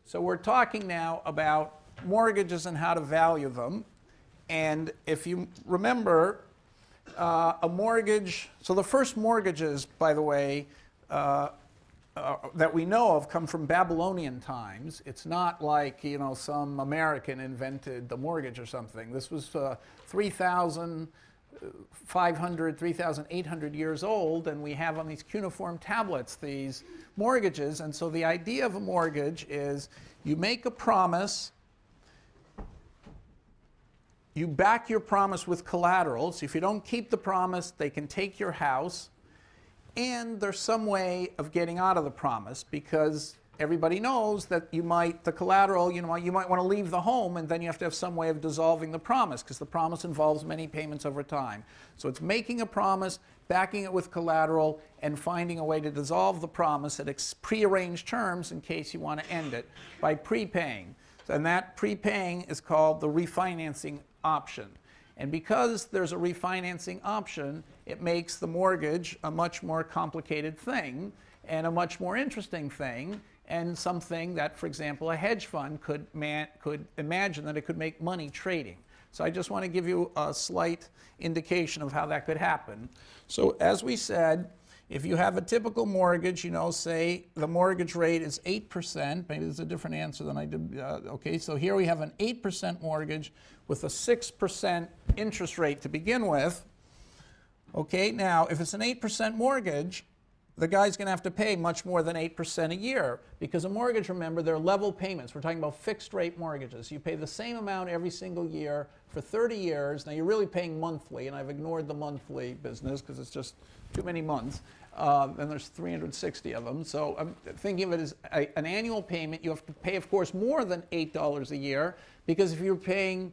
So we're talking now about mortgages and how to value them. And if you remember, a mortgage, so the first mortgages, by the way, that we know of come from Babylonian times. It's not like, you know, some American invented the mortgage or something. This was 3,500, 3,800 years old, and we have on these cuneiform tablets these mortgages. And so the idea of a mortgage is you make a promise, you back your promise with collateral. So if you don't keep the promise, they can take your house. And there's some way of getting out of the promise, because everybody knows that you might, the collateral, you might want to leave the home, and then you have to have some way of dissolving the promise, because the promise involves many payments over time. So it's making a promise, backing it with collateral, and finding a way to dissolve the promise at prearranged terms in case you want to end it by prepaying. And that prepaying is called the refinancing option. And because there's a refinancing option, it makes the mortgage a much more complicated thing and a much more interesting thing, and something that, for example, a hedge fund could imagine that it could make money trading. So I just want to give you a slight indication of how that could happen. So as we said, if you have a typical mortgage, you know, say the mortgage rate is 8%. Maybe there's a different answer than I did. Okay, so here we have an 8% mortgage with a 6% interest rate to begin with. Okay, now if it's an 8% mortgage, the guy's going to have to pay much more than 8% a year, because a mortgage, remember, they're level payments. We're talking about fixed rate mortgages. You pay the same amount every single year for 30 years. Now you're really paying monthly, and I've ignored the monthly business because it's just too many months. And there's 360 of them. So I'm thinking of it as an annual payment. You have to pay, of course, more than $8 a year, because if you're paying,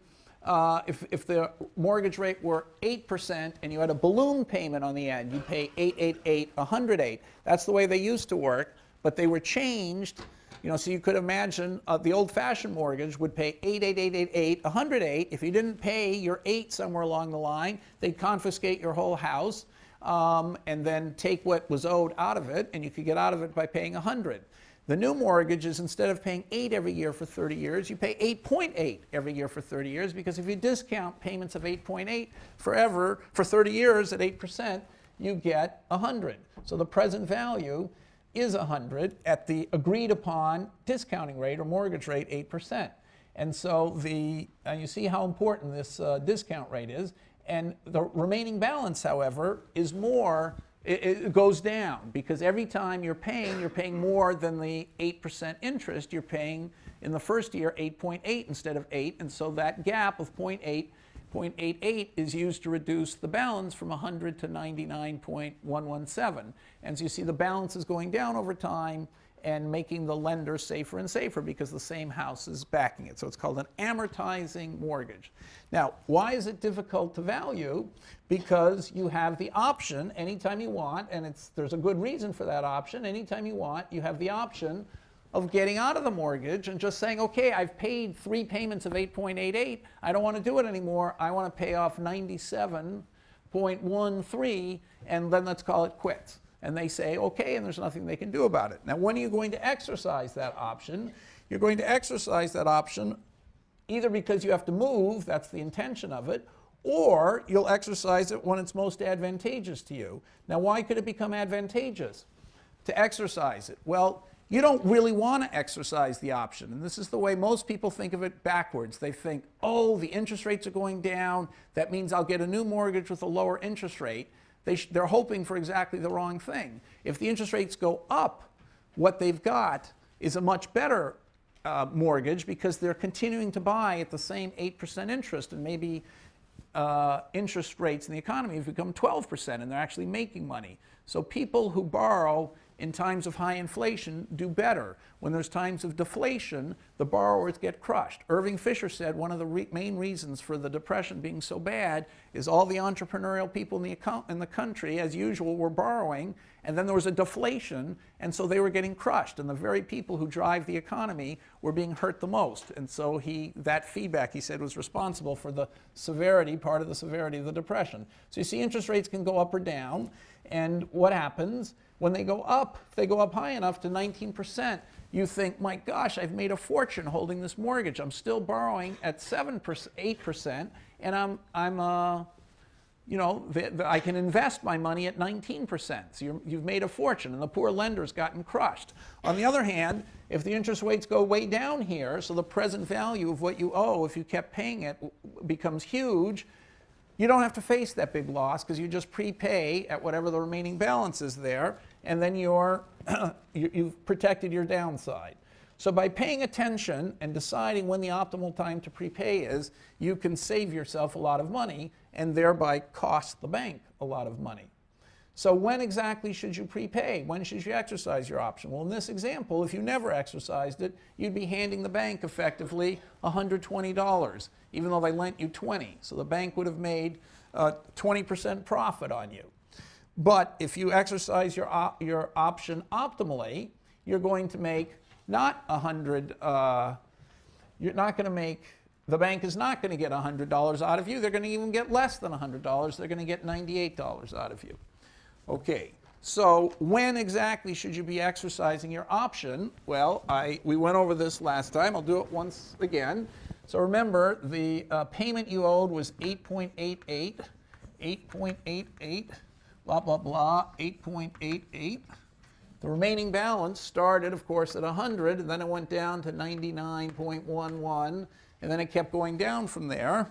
if the mortgage rate were 8% and you had a balloon payment on the end, you'd pay 888, 108. That's the way they used to work, but they were changed. You know, so you could imagine the old-fashioned mortgage would pay 88888, 108. If you didn't pay your 8 somewhere along the line, they'd confiscate your whole house. And then take what was owed out of it, and you could get out of it by paying 100. The new mortgage is, instead of paying 8 every year for 30 years, you pay 8.8 every year for 30 years, because if you discount payments of 8.8 forever for 30 years at 8%, you get 100. So the present value is 100 at the agreed upon discounting rate or mortgage rate, 8%. And so you see how important this discount rate is. And the remaining balance, however, is more, it goes down, because every time you're paying more than the 8% interest. You're paying, in the first year, 8.8 instead of 8, and so that gap of 0.88 is used to reduce the balance from 100 to 99.117. And so you see the balance is going down over time and making the lender safer and safer, because the same house is backing it. So it's called an amortizing mortgage. Now, why is it difficult to value? Because you have the option anytime you want, and there's a good reason for that option. Anytime you want, you have the option of getting out of the mortgage and just saying, okay, I've paid 3 payments of 8.88. I don't want to do it anymore. I want to pay off 97.13, and then let's call it quits. And they say, okay, and there's nothing they can do about it. Now, when are you going to exercise that option? You're going to exercise that option either because you have to move, that's the intention of it, or you'll exercise it when it's most advantageous to you. Now, why could it become advantageous to exercise it? Well, you don't really want to exercise the option. And this is the way most people think of it backwards. They think, oh, the interest rates are going down. That means I'll get a new mortgage with a lower interest rate. They're hoping for exactly the wrong thing. If the interest rates go up, what they've got is a much better mortgage, because they're continuing to buy at the same 8% interest, and maybe interest rates in the economy have become 12%, and they're actually making money. So people who borrow in times of high inflation do better. When there's times of deflation, the borrowers get crushed. Irving Fisher said one of the main reasons for the Depression being so bad is all the entrepreneurial people in the country, as usual, were borrowing, and then there was a deflation, and so they were getting crushed. And the very people who drive the economy were being hurt the most. And so that feedback, he said, was responsible for the severity, part of the severity of the Depression. So you see, interest rates can go up or down, and what happens? When they go up, if they go up high enough to 19%, you think, my gosh, I've made a fortune holding this mortgage. I'm still borrowing at 7%, 8%, and I can invest my money at 19%. So you've made a fortune, and the poor lender's gotten crushed. On the other hand, if the interest rates go way down here, so the present value of what you owe, if you kept paying it, becomes huge, you don't have to face that big loss because you just prepay at whatever the remaining balance is there, and then you've protected your downside. So by paying attention and deciding when the optimal time to prepay is, you can save yourself a lot of money and thereby cost the bank a lot of money. So when exactly should you prepay? When should you exercise your option? Well, in this example, if you never exercised it, you'd be handing the bank effectively $120, even though they lent you $20. So the bank would have made 20% profit on you. But if you exercise your option optimally, you're going to make not 100, you're not going to make, the bank is not going to get $100 out of you. They're going to even get less than $100. They're going to get $98 out of you. Okay, so when exactly should you be exercising your option? Well, we went over this last time. I'll do it once again. So remember, the payment you owed was 8.88, 8.88, blah, blah, blah, 8.88. The remaining balance started, of course, at 100, and then it went down to 99.11, and then it kept going down from there.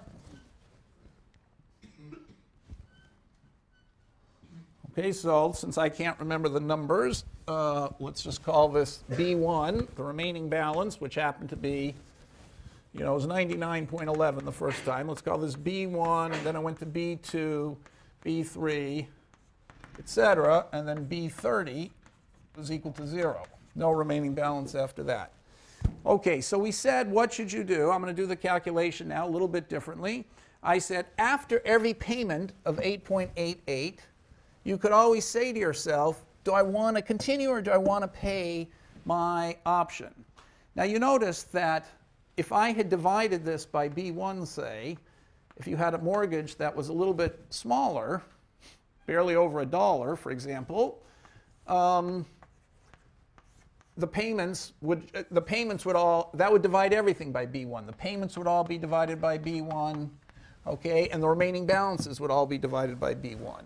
Okay, so since I can't remember the numbers, let's just call this B1, the remaining balance, which happened to be, it was 99.11 the first time. Let's call this B1, and then I went to B2, B3, etc., and then B30 was equal to 0. No remaining balance after that. Okay, so we said, what should you do? I'm going to do the calculation now a little bit differently. I said, after every payment of 8.88, you could always say to yourself, do I want to continue or do I want to pay my option? Now you notice that if I had divided this by B1, say, if you had a mortgage that was a little bit smaller, barely over $1, for example, the payments would all, that would divide everything by B1. The payments would all be divided by B1, okay, and the remaining balances would all be divided by B1.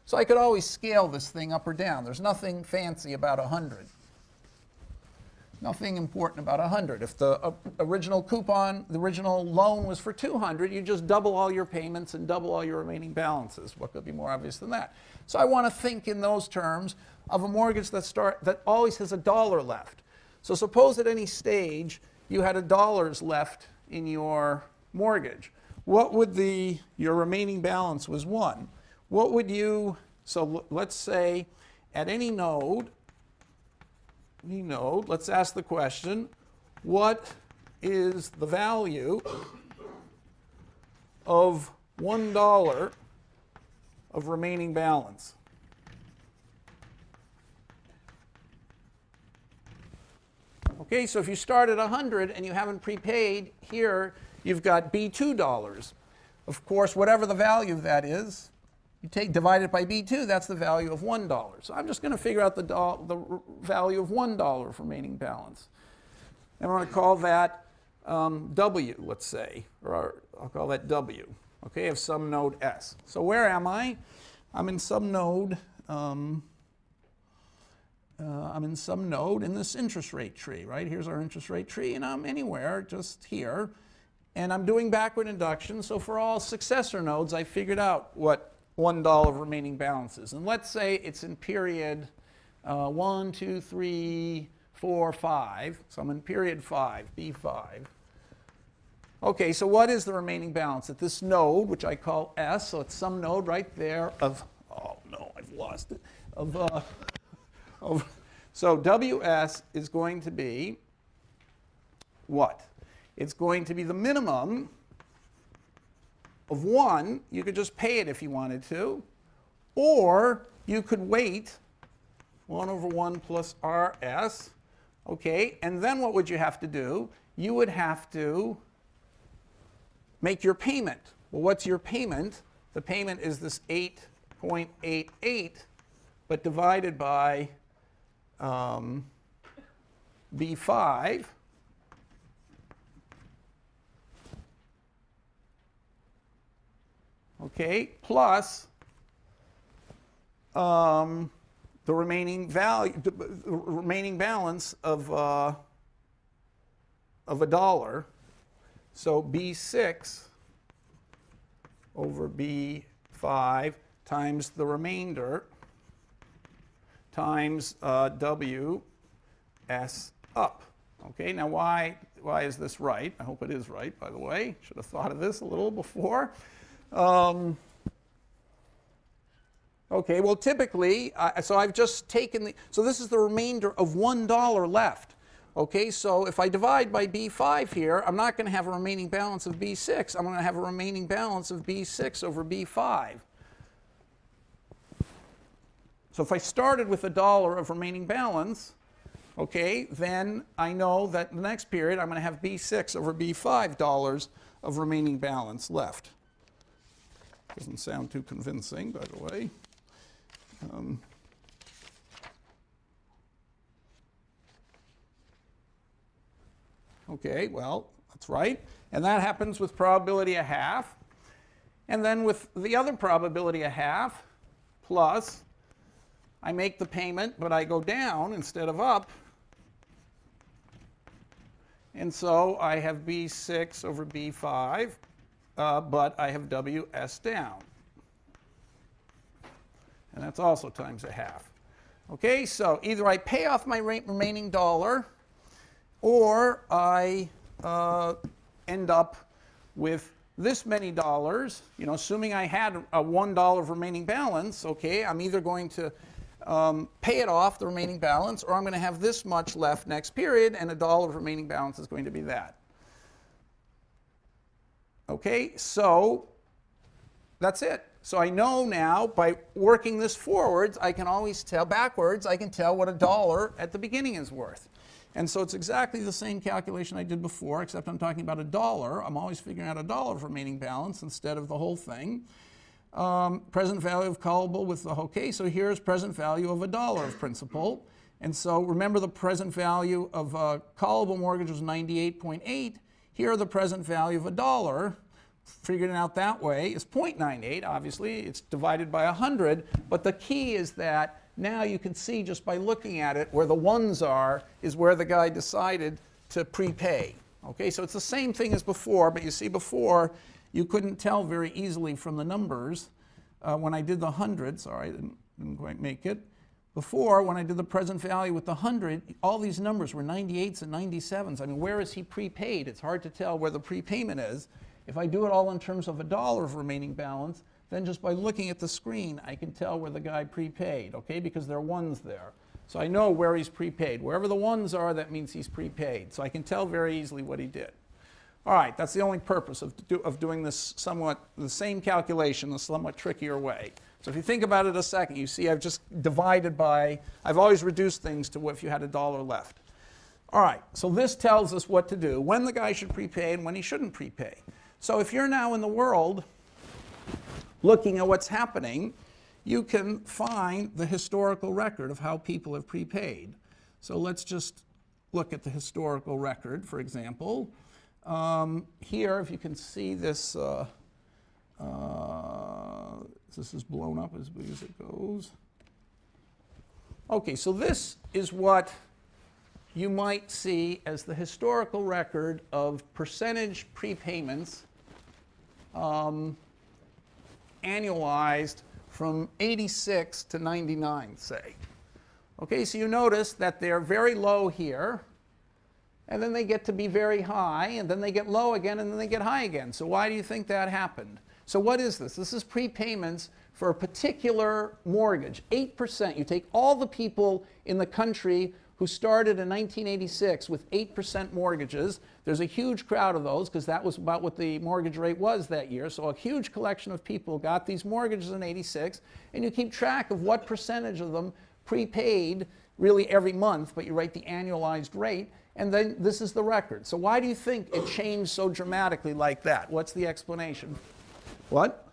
So I could always scale this thing up or down. There's nothing fancy about 100. Nothing important about 100. If the original coupon, the original loan was for 200, you just double all your payments and double all your remaining balances. What could be more obvious than that? So I want to think in those terms of a mortgage that always has $1 left. So suppose at any stage you had $1 left in your mortgage. What would your remaining balance was 1. What would you, so let's say at any node, let's ask the question, what is the value of $1 of remaining balance? Okay, so if you start at 100 and you haven't prepaid, here you've got B2. Of course, whatever the value of that is, you divide it by B2, that's the value of $1. So I'm just going to figure out the value of $1 of remaining balance. And I'm going to call that W, let's say, or I'll call that W, okay, of some node S. So where am I? I'm in some node. I'm in some node in this interest rate tree, right? Here's our interest rate tree, and I'm anywhere, just here. And I'm doing backward induction, so for all successor nodes, I figured out what $1 of remaining balances. And let's say it's in period 1, 2, 3, 4, 5. So I'm in period 5, B5. Okay, so what is the remaining balance at this node, which I call S? So it's some node right there of, oh no, I've lost it, so WS is going to be what? It's going to be the minimum of 1. You could just pay it if you wanted to, or you could wait 1 over 1 plus RS, okay, and then what would you have to do? You would have to make your payment. Well, what's your payment? The payment is this 8.88, but divided by B5, okay, plus the remaining value, the remaining balance of $1. So B6 over B5 times the remainder times WS up. Okay, now why is this right? I hope it is right, by the way. Should have thought of this a little before. Okay, well, typically, so I've just taken so this is the remainder of $1 left. Okay, so if I divide by B5 here, I'm not going to have a remaining balance of B6. I'm going to have a remaining balance of B6 over B5. So if I started with $1 of remaining balance, okay, then I know that the next period I'm going to have B6 over B5 of remaining balance left. Doesn't sound too convincing, by the way. Okay, well, that's right. And that happens with probability of half. And then with the other probability of half, plus, I make the payment, but I go down instead of up. And so I have B6 over B5, but I have WS down. And that's also times a half. Okay, so either I pay off my remaining dollar, or I end up with this many dollars. You know, assuming I had a $1 of remaining balance, okay, I'm either going to pay it off, the remaining balance, or I'm going to have this much left next period, and $1 of remaining balance is going to be that. Okay, so that's it. So I know now, by working this forwards, I can always tell, backwards, I can tell what $1 at the beginning is worth. And so it's exactly the same calculation I did before, except I'm talking about $1. I'm always figuring out $1 of remaining balance instead of the whole thing. Present value of callable with the, okay, so here's present value of $1 of principal. And so remember, the present value of a callable mortgage was 98.8. Here, the present value of $1, figuring it out that way, is 0.98. Obviously, it's divided by 100. But the key is that now you can see, just by looking at it, where the ones are is where the guy decided to prepay. Okay, so it's the same thing as before, but you see before you couldn't tell very easily from the numbers. When I did the 100, sorry, I didn't quite make it. Before, when I did the present value with the 100, all these numbers were 98s and 97s. I mean, where is he prepaid? It's hard to tell where the prepayment is. If I do it all in terms of $1 of remaining balance, then just by looking at the screen, I can tell where the guy prepaid, okay, because there are ones there. So I know where he's prepaid. Wherever the ones are, that means he's prepaid. So I can tell very easily what he did. All right, that's the only purpose of doing this somewhat, the same calculation, the somewhat trickier way. So if you think about it a second, you see I've just divided by, I've always reduced things to if you had $1 left. All right, so this tells us what to do, when the guy should prepay and when he shouldn't prepay. So if you're now in the world looking at what's happening, you can find the historical record of how people have prepaid. So let's just look at the historical record, for example. Here, if you can see this, this is blown up as big as it goes. Okay, so this is what you might see as the historical record of percentage prepayments annualized from 86 to 99, say. Okay, so you notice that they're very low here, and then they get to be very high, and then they get low again, and then they get high again. So why do you think that happened? So what is this? This is prepayments for a particular mortgage, 8%. You take all the people in the country who started in 1986 with 8% mortgages. There's a huge crowd of those because that was about what the mortgage rate was that year. So a huge collection of people got these mortgages in 86, and you keep track of what percentage of them prepaid really every month, but you write the annualized rate, and then this is the record. So why do you think it changed so dramatically like that? What's the explanation? What?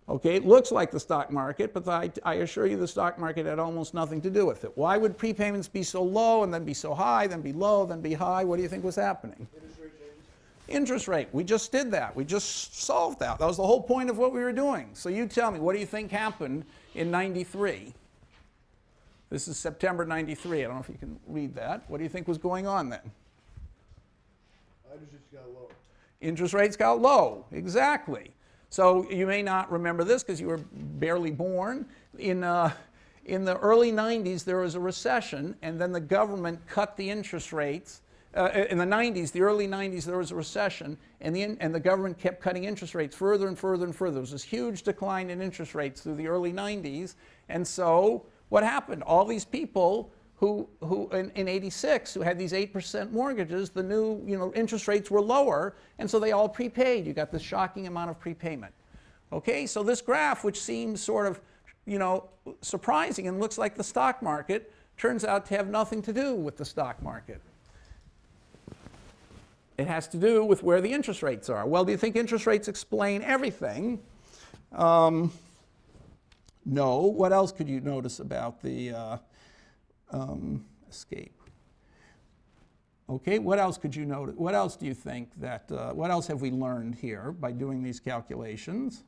Okay, it looks like the stock market, but I assure you the stock market had almost nothing to do with it. Why would prepayments be so low and then be so high, then be low, then be high? What do you think was happening? Interest rate changes. Interest rate. We just did that. We just solved that. That was the whole point of what we were doing. So you tell me, what do you think happened in 93? This is September 93. I don't know if you can read that. What do you think was going on then? Interest rates got low. Interest rates got low. Exactly. So you may not remember this because you were barely born. In the early 90s, there was a recession, and then the government cut the interest rates. In the 90s, the early 90s, there was a recession, and the government kept cutting interest rates further and further and further. There was this huge decline in interest rates through the early 90s. And so what happened? All these people who in 86, who had these 8% mortgages, the new interest rates were lower, and so they all prepaid. You got this shocking amount of prepayment. Okay, so this graph, which seems sort of surprising and looks like the stock market, turns out to have nothing to do with the stock market. It has to do with where the interest rates are. Well, do you think interest rates explain everything? No. What else could you notice about the escape? Okay, what else could you notice? What else do you think that, what else have we learned here by doing these calculations?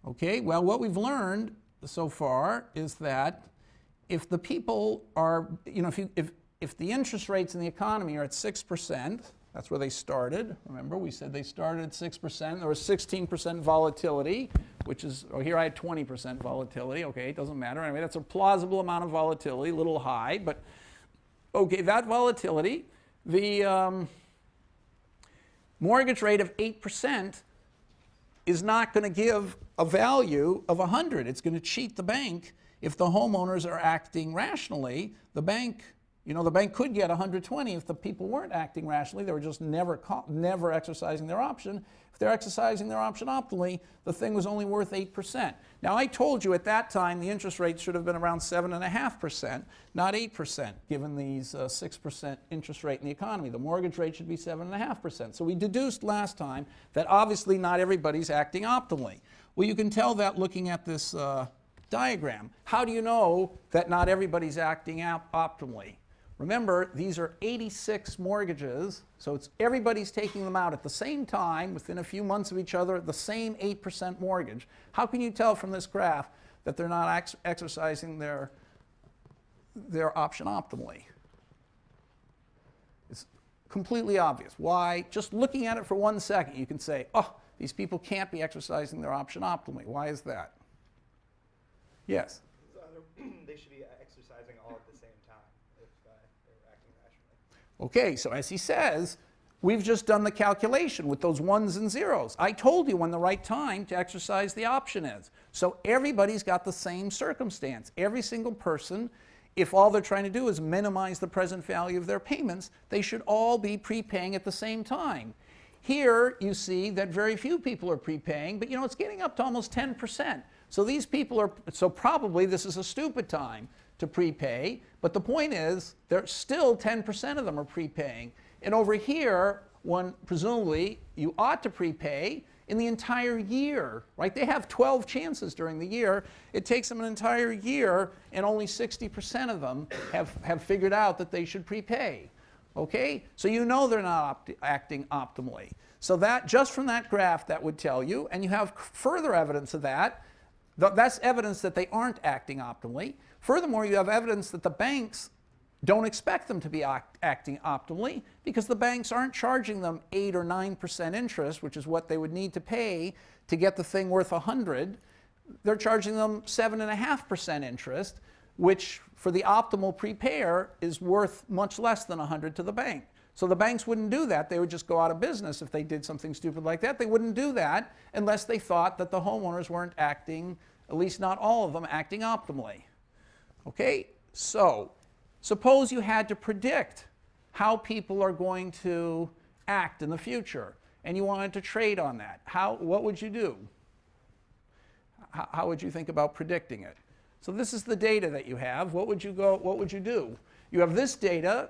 Okay, well, what we've learned so far is that if the people are, if the interest rates in the economy are at 6%, that's where they started. Remember, we said they started at 6%. There was 16% volatility, which is, here I had 20% volatility. Okay, it doesn't matter. Anyway, that's a plausible amount of volatility, a little high. But, okay, that volatility, the mortgage rate of 8% is not going to give a value of 100. It's going to cheat the bank. If the homeowners are acting rationally, the bank could get 120 if the people weren't acting rationally. They were just never exercising their option. If they're exercising their option optimally, the thing was only worth 8%. Now, I told you at that time the interest rate should have been around 7.5%, not 8%, given these 6% interest rate in the economy. The mortgage rate should be 7.5%. So we deduced last time that obviously not everybody's acting optimally. Well, you can tell that looking at this diagram. How do you know that not everybody's acting optimally? Remember, these are 86 mortgages, so everybody's taking them out at the same time, within a few months of each other, the same 8% mortgage. How can you tell from this graph that they're not exercising their option optimally? It's completely obvious. Why? Just looking at it for 1 second, you can say, oh, these people can't be exercising their option optimally. Why is that? Yes? They should be exercising all at the same time if they were acting rationally. Okay, so as he says, we've just done the calculation with those ones and zeros. I told you when the right time to exercise the option is. So everybody's got the same circumstance. Every single person, if all they're trying to do is minimize the present value of their payments, they should all be prepaying at the same time. Here you see that very few people are prepaying, but it's getting up to almost 10%. So these people are, so probably this is a stupid time to prepay, but the point is there's still 10% of them are prepaying. And over here, presumably you ought to prepay in the entire year, right? They have 12 chances during the year. It takes them an entire year, and only 60% of them have figured out that they should prepay. Okay? So they're not acting optimally. So that, just from that graph, that would tell you, and you have further evidence of that. That's evidence that they aren't acting optimally. Furthermore, you have evidence that the banks don't expect them to be acting optimally because the banks aren't charging them 8 or 9% interest, which is what they would need to pay to get the thing worth 100. They're charging them 7.5% interest, which for the optimal prepayer is worth much less than 100 to the bank. So the banks wouldn't do that. They would just go out of business if they did something stupid like that. They wouldn't do that unless they thought that the homeowners weren't acting, at least not all of them, acting optimally. Okay? So suppose you had to predict how people are going to act in the future, and you wanted to trade on that. What would you do? How would you think about predicting it? So this is the data that you have. What would you do? You have this data.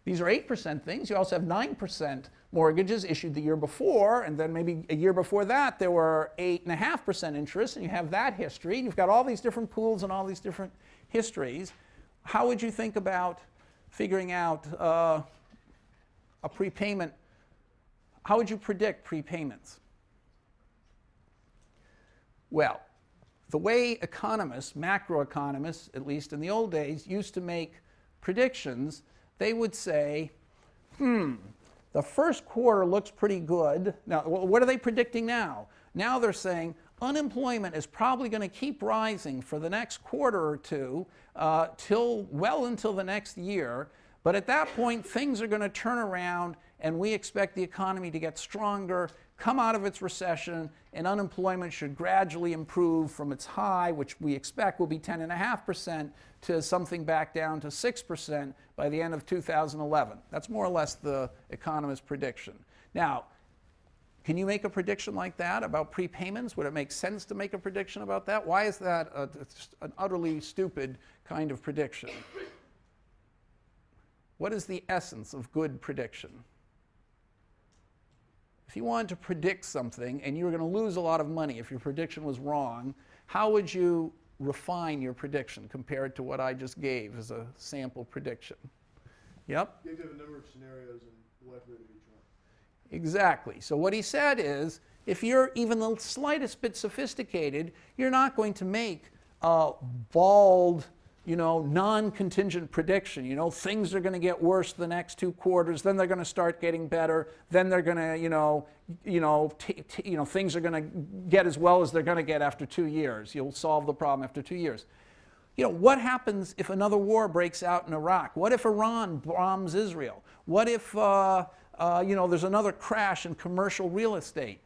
These are 8% things. You also have 9% mortgages issued the year before, and then maybe a year before that there were 8.5% interest, and you have that history. You've got all these different pools and all these different histories. How would you think about figuring out a prepayment? How would you predict prepayments? Well, the way economists, macroeconomists, at least in the old days, used to make predictions, they would say, the first quarter looks pretty good. Now, what are they predicting now? Now they're saying unemployment is probably going to keep rising for the next quarter or two well until the next year. But at that point, things are going to turn around, and we expect the economy to get stronger, come out of its recession, and unemployment should gradually improve from its high, which we expect will be 10.5%, to something back down to 6% by the end of 2011. That's more or less the economist's prediction. Now, can you make a prediction like that about prepayments? Would it make sense to make a prediction about that? Why is that an utterly stupid kind of prediction? What is the essence of good prediction? If you wanted to predict something and you were going to lose a lot of money if your prediction was wrong, how would you refine your prediction compared to what I just gave as a sample prediction? Yep? You have to have a number of scenarios and likelihood of each one. Exactly. So what he said is, if you're even the slightest bit sophisticated, you're not going to make a bald, non-contingent prediction. Things are going to get worse the next 2 quarters, then they're going to start getting better, then they're going to, things are going to get as well as they're going to get after 2 years. You'll solve the problem after 2 years. What happens if another war breaks out in Iraq? What if Iran bombs Israel? What if, there's another crash in commercial real estate?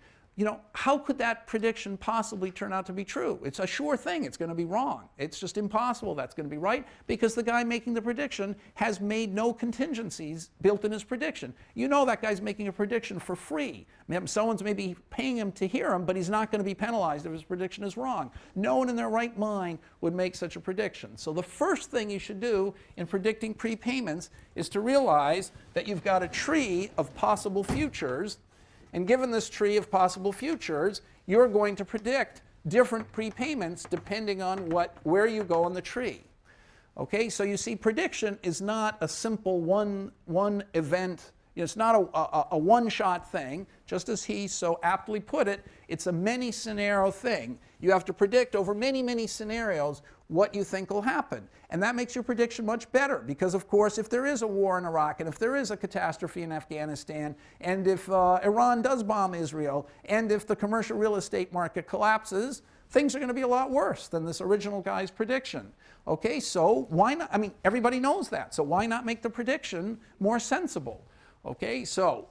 How could that prediction possibly turn out to be true? It's a sure thing it's going to be wrong. It's just impossible that's going to be right, because the guy making the prediction has made no contingencies built in his prediction. That guy's making a prediction for free. Someone's maybe paying him to hear him, but he's not going to be penalized if his prediction is wrong. No one in their right mind would make such a prediction. So the first thing you should do in predicting prepayments is to realize that you've got a tree of possible futures. And given this tree of possible futures, you're going to predict different prepayments depending on where you go in the tree. Okay, so you see, prediction is not a simple one event. It's not a one-shot thing. Just as he so aptly put it, it's a many-scenario thing. You have to predict over many, many scenarios what you think will happen. And that makes your prediction much better, because, of course, if there is a war in Iraq, and if there is a catastrophe in Afghanistan, and if Iran does bomb Israel, and if the commercial real estate market collapses, things are going to be a lot worse than this original guy's prediction. Okay, so why not? I mean, everybody knows that. So why not make the prediction more sensible? Okay, so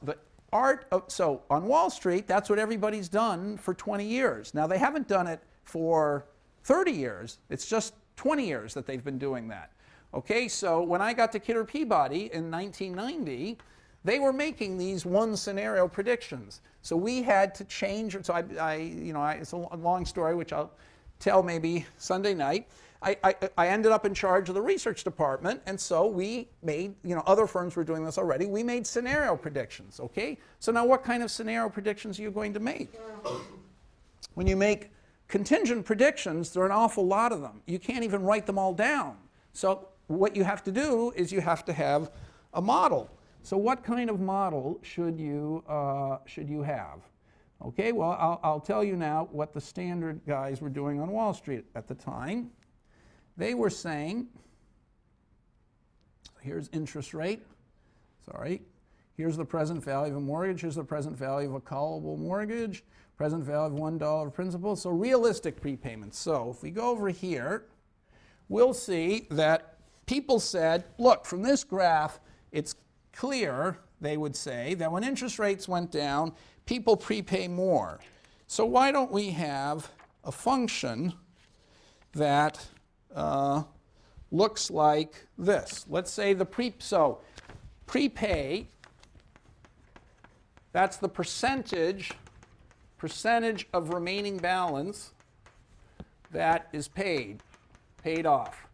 so on Wall Street, that's what everybody's done for 20 years. Now, they haven't done it for 30 years. It's just 20 years that they've been doing that. Okay, so when I got to Kidder Peabody in 1990, they were making these one-scenario predictions. So we had to change. So it's a long story, which I'll tell maybe Sunday night. I ended up in charge of the research department, and so we made, other firms were doing this already, we made scenario predictions, okay? So now what kind of scenario predictions are you going to make? When you make contingent predictions, there are an awful lot of them. You can't even write them all down. So what you have to do is you have to have a model. So what kind of model should you have? Okay, well, I'll tell you now what the standard guys were doing on Wall Street at the time. They were saying, here's interest rate, sorry, here's the present value of a mortgage, here's the present value of a callable mortgage, present value of $1 principal, so realistic prepayments. So if we go over here, we'll see that people said, look, from this graph, it's clear, they would say, that when interest rates went down, people prepay more. So why don't we have a function that looks like this. Let's say the prepay, that's the percentage of remaining balance that is paid off.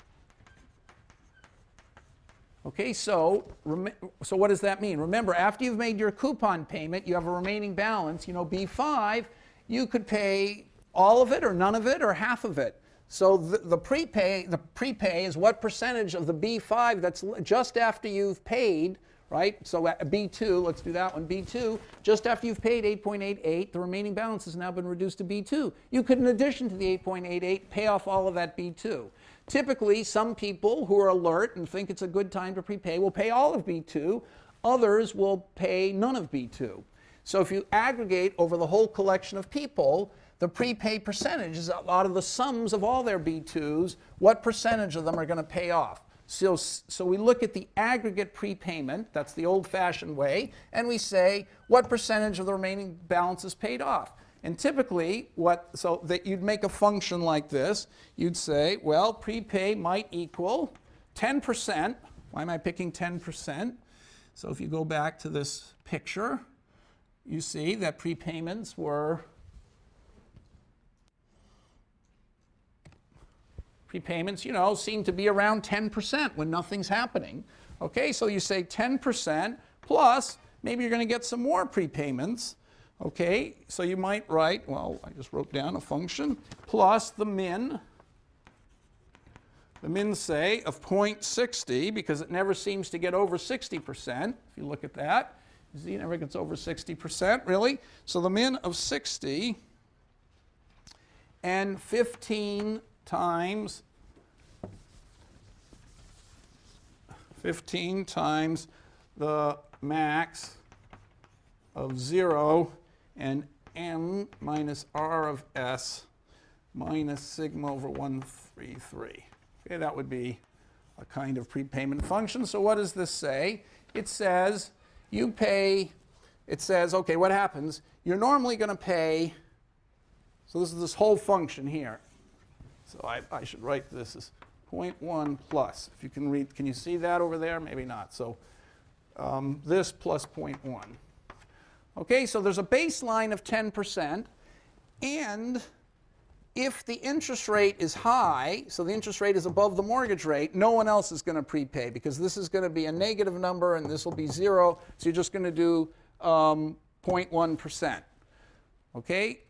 Okay, so what does that mean? Remember, after you've made your coupon payment, you have a remaining balance, you know, B5, you could pay all of it or none of it or half of it. So the prepay is what percentage of the B5 that's just after you've paid, right? So at B2, let's do that one, B2, just after you've paid 8.88, the remaining balance has now been reduced to B2. You could, in addition to the 8.88, pay off all of that B2. Typically, some people who are alert and think it's a good time to prepay will pay all of B2. Others will pay none of B2. So if you aggregate over the whole collection of people, the prepay percentage is out of the sums of all their B2s, what percentage of them are going to pay off. So we look at the aggregate prepayment, that's the old-fashioned way, and we say what percentage of the remaining balance is paid off. And typically, so that you'd make a function like this. You'd say, well, prepay might equal 10%. Why am I picking 10%? So if you go back to this picture, you see that prepayments were you know, seem to be around 10% when nothing's happening. Okay, so you say 10% plus, maybe you're going to get some more prepayments. Okay, so you might write, well, I just wrote down a function, plus the min, say, of 0.60, because it never seems to get over 60%. If you look at that, you see it never gets over 60%, really. So the min of 60 and 15 times the max of 0 and n minus r of s minus sigma over 133. Okay, that would be a kind of prepayment function. So what does this say? It says you pay, it says, okay, what happens? You're normally going to pay, so this is this whole function here. So I should write this as 0.1 plus. If you can read, can you see that over there? Maybe not. So this plus 0.1. Okay, so there's a baseline of 10%, and if the interest rate is high, so the interest rate is above the mortgage rate, no one else is going to prepay because this is going to be a negative number and this will be 0, so you're just going to do 0.1%. Okay?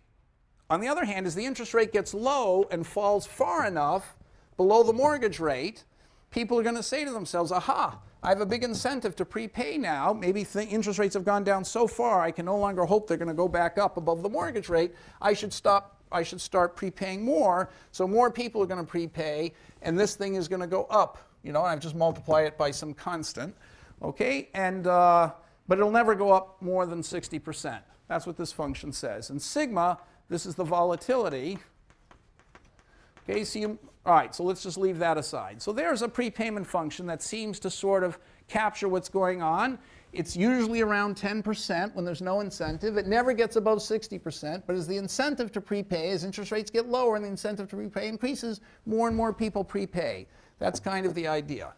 On the other hand, as the interest rate gets low and falls far enough below the mortgage rate, people are going to say to themselves, aha, I have a big incentive to prepay now. Maybe interest rates have gone down so far I can no longer hope they're going to go back up above the mortgage rate. I should start prepaying more, so more people are going to prepay, and this thing is going to go up. You know, I've just multiplied it by some constant. Okay, and but it'll never go up more than 60%. That's what this function says. And sigma, this is the volatility. Okay, so all right, so let's just leave that aside. So there's a prepayment function that seems to sort of capture what's going on. It's usually around 10% when there's no incentive. It never gets above 60%, but as the incentive to prepay, as interest rates get lower and the incentive to prepay increases, more and more people prepay. That's kind of the idea.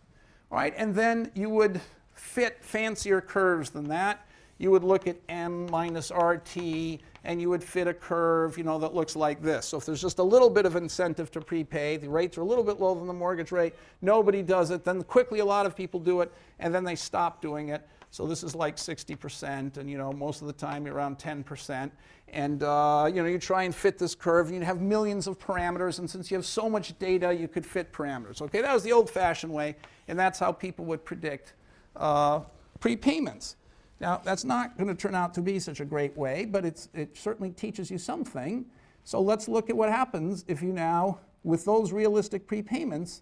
All right, and then you would fit fancier curves than that. You would look at m minus RT, and you would fit a curve, you know, that looks like this. So if there's just a little bit of incentive to prepay, the rates are a little bit lower than the mortgage rate, nobody does it, then quickly a lot of people do it, and then they stop doing it. So this is like 60%, and you know, most of the time you're around 10%. And you know, you try and fit this curve, and you have millions of parameters, and since you have so much data, you could fit parameters. Okay, that was the old-fashioned way, and that's how people would predict prepayments. Now, that's not going to turn out to be such a great way, but it certainly teaches you something. So let's look at what happens if you now, with those realistic prepayments,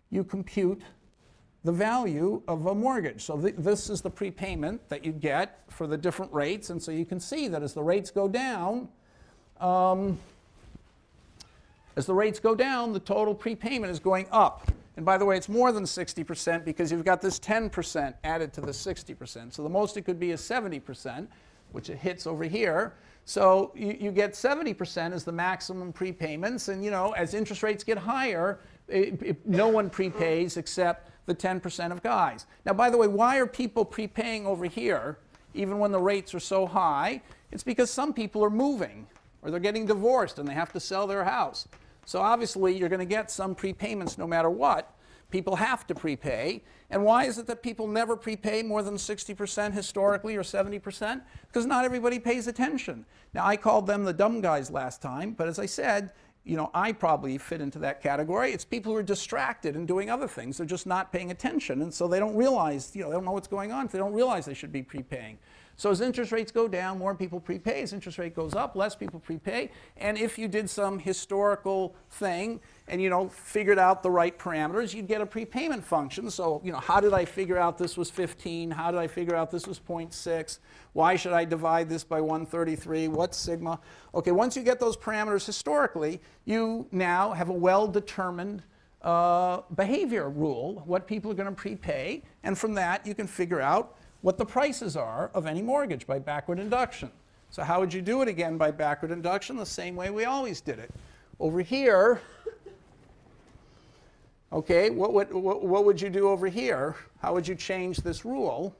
you compute the value of a mortgage. So this is the prepayment that you get for the different rates, and so you can see that as the rates go down, the total prepayment is going up. And by the way, it's more than 60% because you've got this 10% added to the 60%. So the most it could be is 70%, which it hits over here. So you get 70% as the maximum prepayments. And you know, as interest rates get higher, no one prepays except the 10% of guys. Now, by the way, why are people prepaying over here, even when the rates are so high? It's because some people are moving, or they're getting divorced and they have to sell their house. So obviously, you're going to get some prepayments no matter what. people have to prepay. And why is it that people never prepay more than 60% historically or 70%? Because not everybody pays attention. Now, I called them the dumb guys last time, but as I said, you know, I probably fit into that category. It's people who are distracted and doing other things. They're just not paying attention, and so they don't realize, you know, they don't know what's going on. They don't realize they should be prepaying. So as interest rates go down, more people prepay. As interest rate goes up, less people prepay. And if you did some historical thing and, you know, figured out the right parameters, you'd get a prepayment function. So, you know, how did I figure out this was 15? How did I figure out this was 0.6? Why should I divide this by 133? What's sigma? Okay, once you get those parameters historically, you now have a well-determined behavior rule, what people are going to prepay. And from that, you can figure out what the prices are of any mortgage by backward induction. So how would you do it again by backward induction? The same way we always did it. Over here, okay, what would you do over here? How would you change this rule?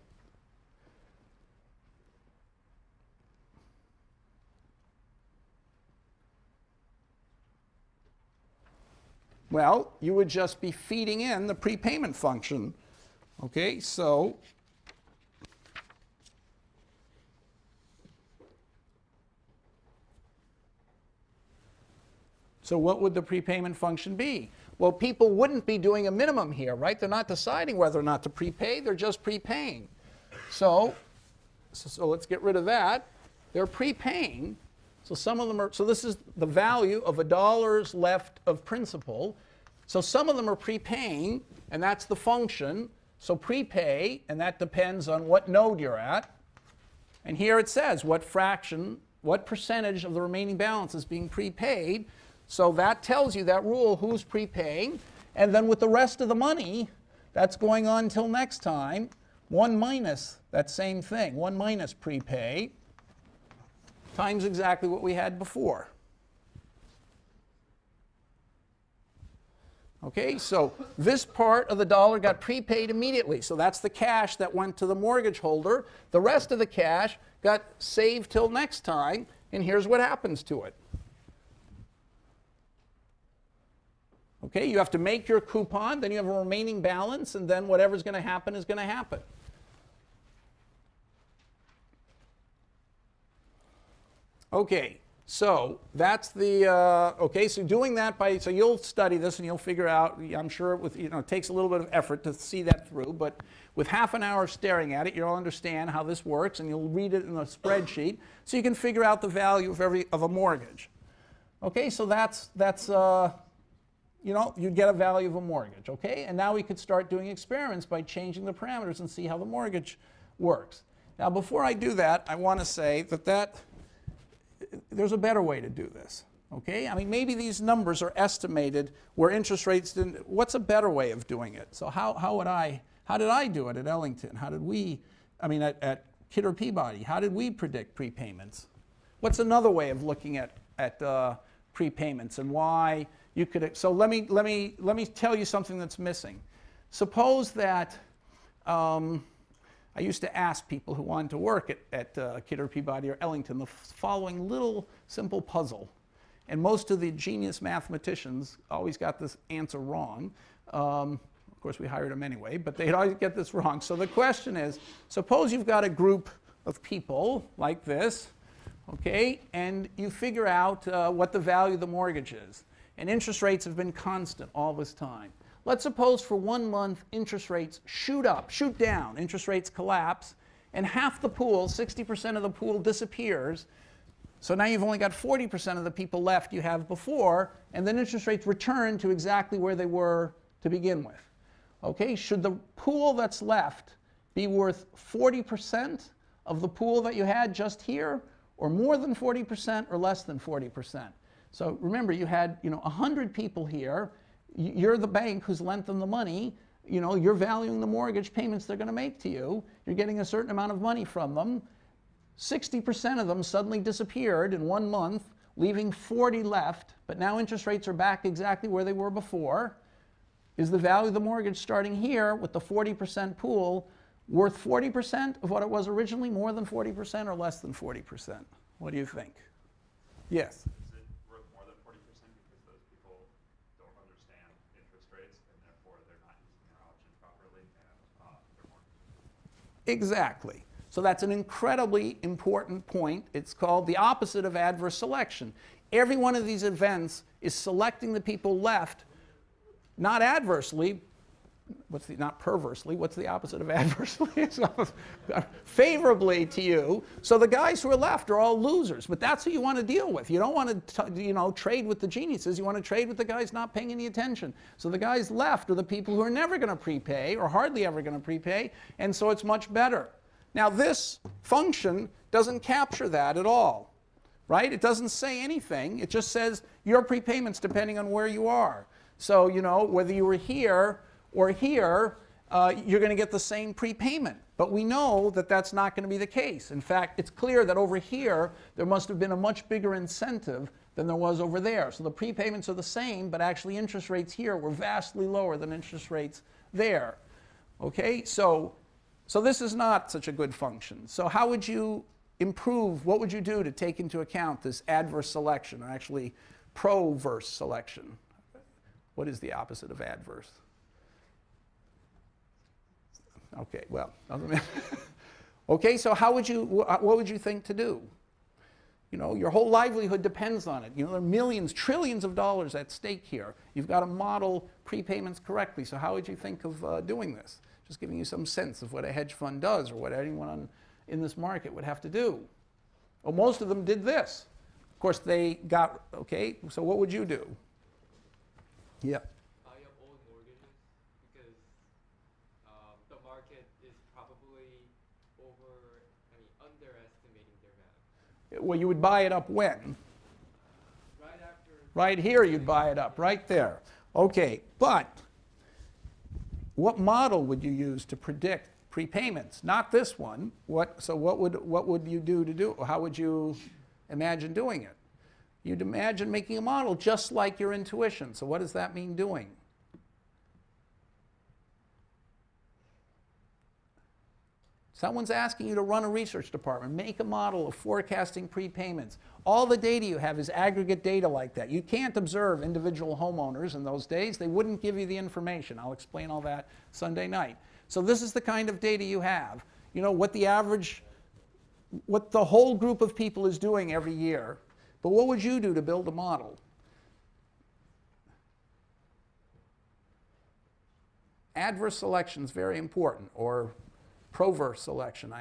Well, you would just be feeding in the prepayment function. Okay, so what would the prepayment function be? Well, people wouldn't be doing a minimum here, right? They're not deciding whether or not to prepay. They're just prepaying. So let's get rid of that. They're prepaying. So some of them are, so this is the value of $1 left of principal. So some of them are prepaying, and that's the function. So prepay, and that depends on what node you're at. And here it says what fraction, what percentage of the remaining balance is being prepaid. So that tells you, that rule, who's prepaying. And then with the rest of the money, that's going on until next time, 1 minus that same thing, 1 minus prepay, times exactly what we had before. Okay, so this part of the dollar got prepaid immediately. So that's the cash that went to the mortgage holder. The rest of the cash got saved till next time, and here's what happens to it. Okay, you have to make your coupon, then you have a remaining balance, and then whatever's going to happen is going to happen. Okay, so that's the, okay, so doing that by, so you'll study this and you'll figure out, I'm sure with, you know, it takes a little bit of effort to see that through, but with half an hour staring at it, you'll understand how this works, and you'll read it in a spreadsheet, so you can figure out the value of a mortgage. Okay, so that's you know, you'd get a value of a mortgage, okay? And now we could start doing experiments by changing the parameters and see how the mortgage works. Now, before I do that, I want to say that there's a better way to do this, okay? I mean, maybe these numbers are estimated where interest rates didn't. What's a better way of doing it? So how did I do it at Ellington? How did we, I mean, at Kidder Peabody, how did we predict prepayments? What's another way of looking at prepayments and why you could? So let me tell you something that's missing. Suppose that I used to ask people who wanted to work at Kidder Peabody or Ellington the following little simple puzzle, and most of the genius mathematicians always got this answer wrong. Of course, we hired them anyway, but they'd always get this wrong. So the question is, suppose you've got a group of people like this, okay, and you figure out what the value of the mortgage is. And interest rates have been constant all this time. Let's suppose for 1 month interest rates shoot up, shoot down, interest rates collapse, and half the pool, 60% of the pool disappears. So now you've only got 40% of the people left you have before, and then interest rates return to exactly where they were to begin with. Okay, should the pool that's left be worth 40% of the pool that you had just here, or more than 40% or less than 40%? So remember, you had 100 people here. You're the bank who's lent them the money. You're valuing the mortgage payments they're going to make to you. You're getting a certain amount of money from them. 60% of them suddenly disappeared in 1 month, leaving 40 left. But now interest rates are back exactly where they were before. Is the value of the mortgage starting here with the 40% pool worth 40% of what it was originally, more than 40% or less than 40%? What do you think? Yes? More than 40% because those people don't understand interest rates and therefore they're not Exactly. So that's an incredibly important point. It's called the opposite of adverse selection. Every one of these events is selecting the people left, not adversely, not perversely, what's the opposite of adversely? Favorably to you. So the guys who are left are all losers, but that's who you want to deal with. You don't want to trade with the geniuses. You want to trade with the guys not paying any attention. So the guys left are the people who are never going to prepay or hardly ever going to prepay, and so it's much better. Now this function doesn't capture that at all, right? It doesn't say anything. It just says your prepayments depending on where you are. So, whether you were here or here, you're going to get the same prepayment. But we know that that's not going to be the case. In fact, it's clear that over here, there must have been a much bigger incentive than there was over there. So the prepayments are the same, but actually interest rates here were vastly lower than interest rates there. Okay, so this is not such a good function. So how would you improve, what would you do to take into account this adverse selection, or actually proverse selection? What is the opposite of adverse? Okay, well, okay, so what would you think to do? Your whole livelihood depends on it. There are millions, trillions of dollars at stake here. You've got to model prepayments correctly. So how would you think of doing this? Just giving you some sense of what a hedge fund does or what anyone in this market would have to do. Well, most of them did this. Of course, they got, okay, so what would you do? Yeah. Buy up old mortgages because the market is probably underestimating their value. Well, you would buy it up when? Right after. Right here you'd buy it up, right there. Okay, but what model would you use to predict prepayments? Not this one. So what would you do? How would you imagine doing it? You'd imagine making a model just like your intuition. So what does that mean doing? Someone's asking you to run a research department, make a model of forecasting prepayments. All the data you have is aggregate data like that. You can't observe individual homeowners in those days. They wouldn't give you the information. I'll explain all that Sunday night. So this is the kind of data you have. What the whole group of people is doing every year. But what would you do to build a model? Adverse selection is very important, or proverse selection.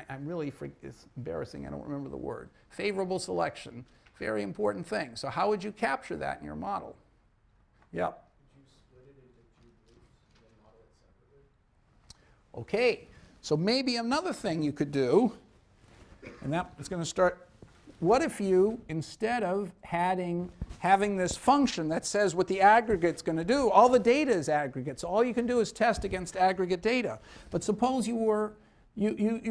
It's embarrassing, I don't remember the word. Favorable selection, very important thing. So how would you capture that in your model? Yep. Would you split it into two groups and then model it separately? Okay, so maybe another thing you could do, and that is going to start. What if you, instead of having this function that says what the aggregate's going to do, all the data is aggregate, so all you can do is test against aggregate data. But suppose you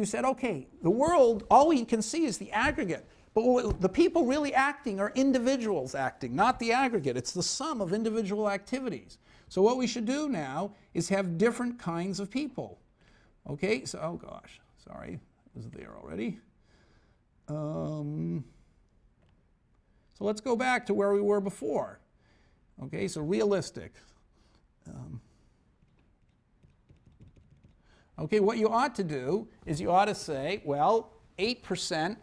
said, okay, the world, all we can see is the aggregate. But the people really acting are individuals acting, not the aggregate. It's the sum of individual activities. So what we should do now is have different kinds of people. Okay, so, oh gosh, sorry, it was there already. So let's go back to where we were before. Okay, so realistic. Okay, what you ought to do is you ought to say, well, 8%.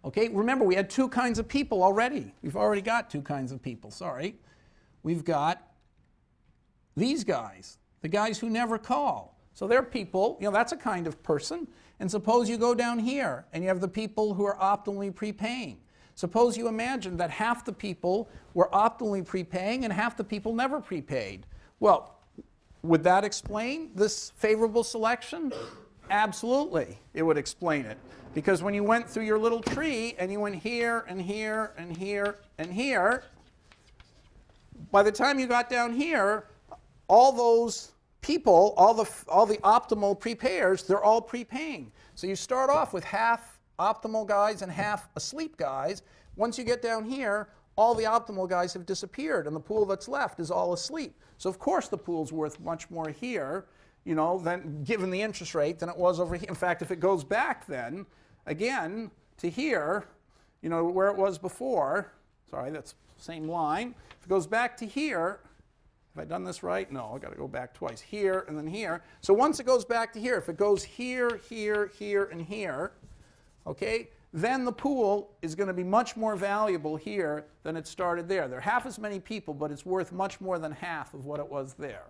Okay, remember we had two kinds of people already. We've already got two kinds of people, sorry. We've got these guys, the guys who never call. So they're people, that's a kind of person. And suppose you go down here and you have the people who are optimally prepaying. Suppose you imagine that half the people were optimally prepaying and half the people never prepaid. Well, would that explain this favorable selection? Absolutely, it would explain it. Because when you went through your little tree and you went here and here and here and here, by the time you got down here, all those people, all the optimal prepayers, they're all prepaying. So you start off with half optimal guys and half asleep guys. Once you get down here, all the optimal guys have disappeared, and the pool that's left is all asleep. So of course the pool's worth much more here, than given the interest rate than it was over here. In fact, if it goes back then, again, to here, where it was before, sorry, that's the same line. If it goes back to here, Have I done this right? No, I've got to go back twice. Here and then here. So once it goes back to here, if it goes here, here, here, and here, okay, then the pool is going to be much more valuable here than it started there. There are half as many people, but it's worth much more than half of what it was there.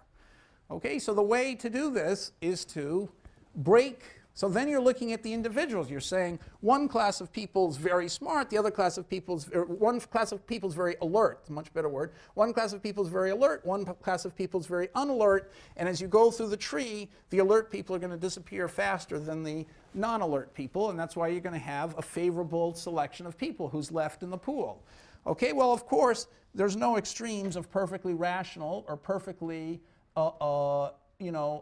Okay, so the way to do this is to break. So then you're looking at the individuals. You're saying one class of people is very smart, the other class of people is, one class of people is very alert, it's a much better word. One class of people is very alert, one class of people is very unalert, and as you go through the tree, the alert people are going to disappear faster than the non-alert people, and that's why you're going to have a favorable selection of people who's left in the pool. Okay, well, of course, there's no extremes of perfectly rational or perfectly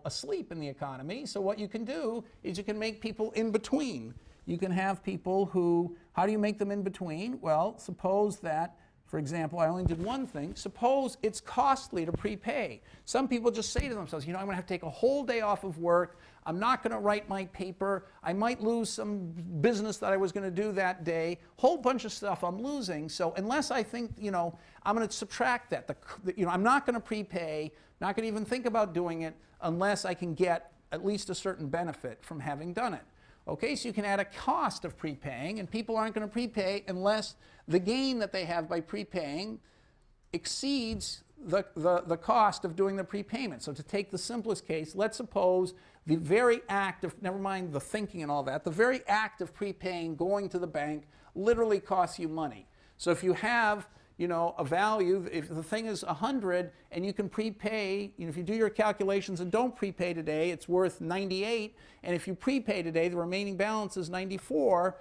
asleep in the economy. So what you can do is you can make people in between. You can have people who, how do you make them in between? Well, suppose that, for example, I only did one thing. Suppose it's costly to prepay. Some people just say to themselves, I'm going to have to take a whole day off of work. I'm not going to write my paper. I might lose some business that I was going to do that day. Whole bunch of stuff I'm losing. So unless I think, I'm going to subtract that. I'm not going to prepay, not going to even think about doing it unless I can get at least a certain benefit from having done it. Okay, so you can add a cost of prepaying, and people aren't going to prepay unless the gain that they have by prepaying exceeds the cost of doing the prepayment. So to take the simplest case, let's suppose the very act of, never mind the thinking and all that, the very act of prepaying, going to the bank, literally costs you money. So if you have a value, if the thing is 100 and you can prepay, if you do your calculations and don't prepay today, it's worth 98, and if you prepay today, the remaining balance is 94,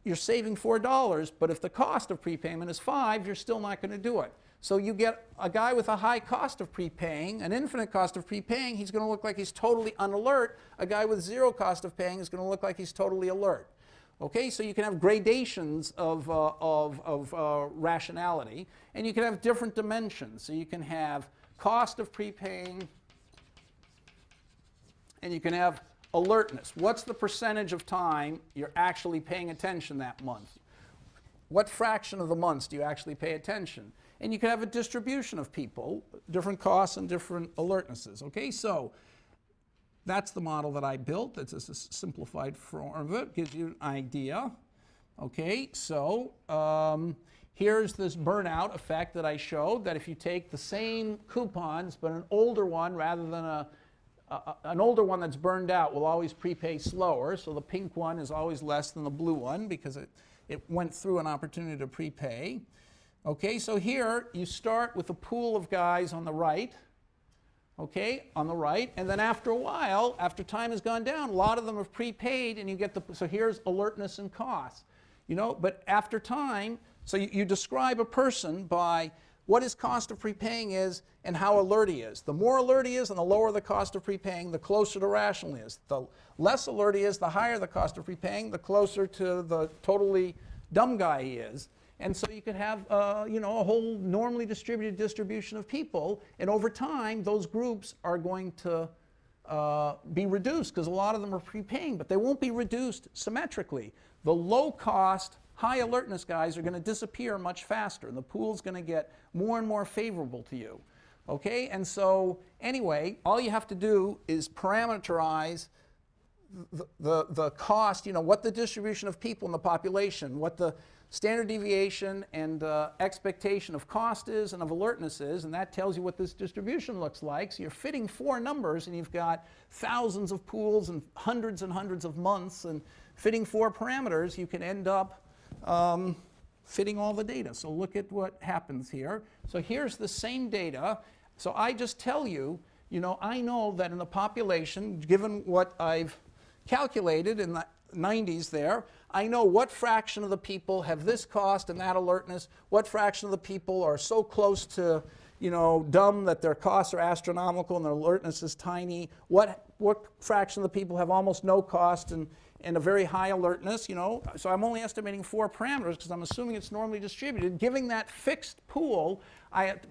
you're saving $4, but if the cost of prepayment is 5, you're still not going to do it. So you get a guy with a high cost of prepaying, an infinite cost of prepaying, he's going to look like he's totally unalert. A guy with zero cost of paying is going to look like he's totally alert. Okay, so you can have gradations of rationality, and you can have different dimensions. So you can have cost of prepaying, and you can have alertness. What's the percentage of time you're actually paying attention that month? What fraction of the months do you actually pay attention? And you can have a distribution of people, different costs and different alertnesses. Okay, so that's the model that I built. That's a simplified form of it. Gives you an idea. Okay, so here's this burnout effect that I showed, that if you take the same coupons, but an older one rather than an older one that's burned out will always prepay slower. So the pink one is always less than the blue one because it went through an opportunity to prepay. Okay, so here you start with a pool of guys on the right. Okay, on the right, and then after a while, after time has gone down, a lot of them have prepaid, and you get so here's alertness and cost. But after time, so you describe a person by what his cost of prepaying is and how alert he is. The more alert he is and the lower the cost of prepaying, the closer to rational he is. The less alert he is, the higher the cost of prepaying, the closer to the totally dumb guy he is. And so you could have, a whole normally distributed distribution of people, and over time, those groups are going to be reduced because a lot of them are prepaying, but they won't be reduced symmetrically. The low-cost, high-alertness guys are going to disappear much faster, and the pool's going to get more and more favorable to you. Okay, and so anyway, all you have to do is parameterize the cost, what the distribution of people in the population, what the standard deviation and expectation of cost is and of alertness is, and that tells you what this distribution looks like. So you're fitting 4 numbers, and you've got thousands of pools and hundreds of months, and fitting 4 parameters, you can end up fitting all the data. So look at what happens here. So here's the same data. So I just tell you, I know that in the population, given what I've calculated in the 90s there, I know what fraction of the people have this cost and that alertness, what fraction of the people are so close to, dumb that their costs are astronomical and their alertness is tiny, what fraction of the people have almost no cost and a very high alertness, So I'm only estimating 4 parameters because I'm assuming it's normally distributed. Giving that fixed pool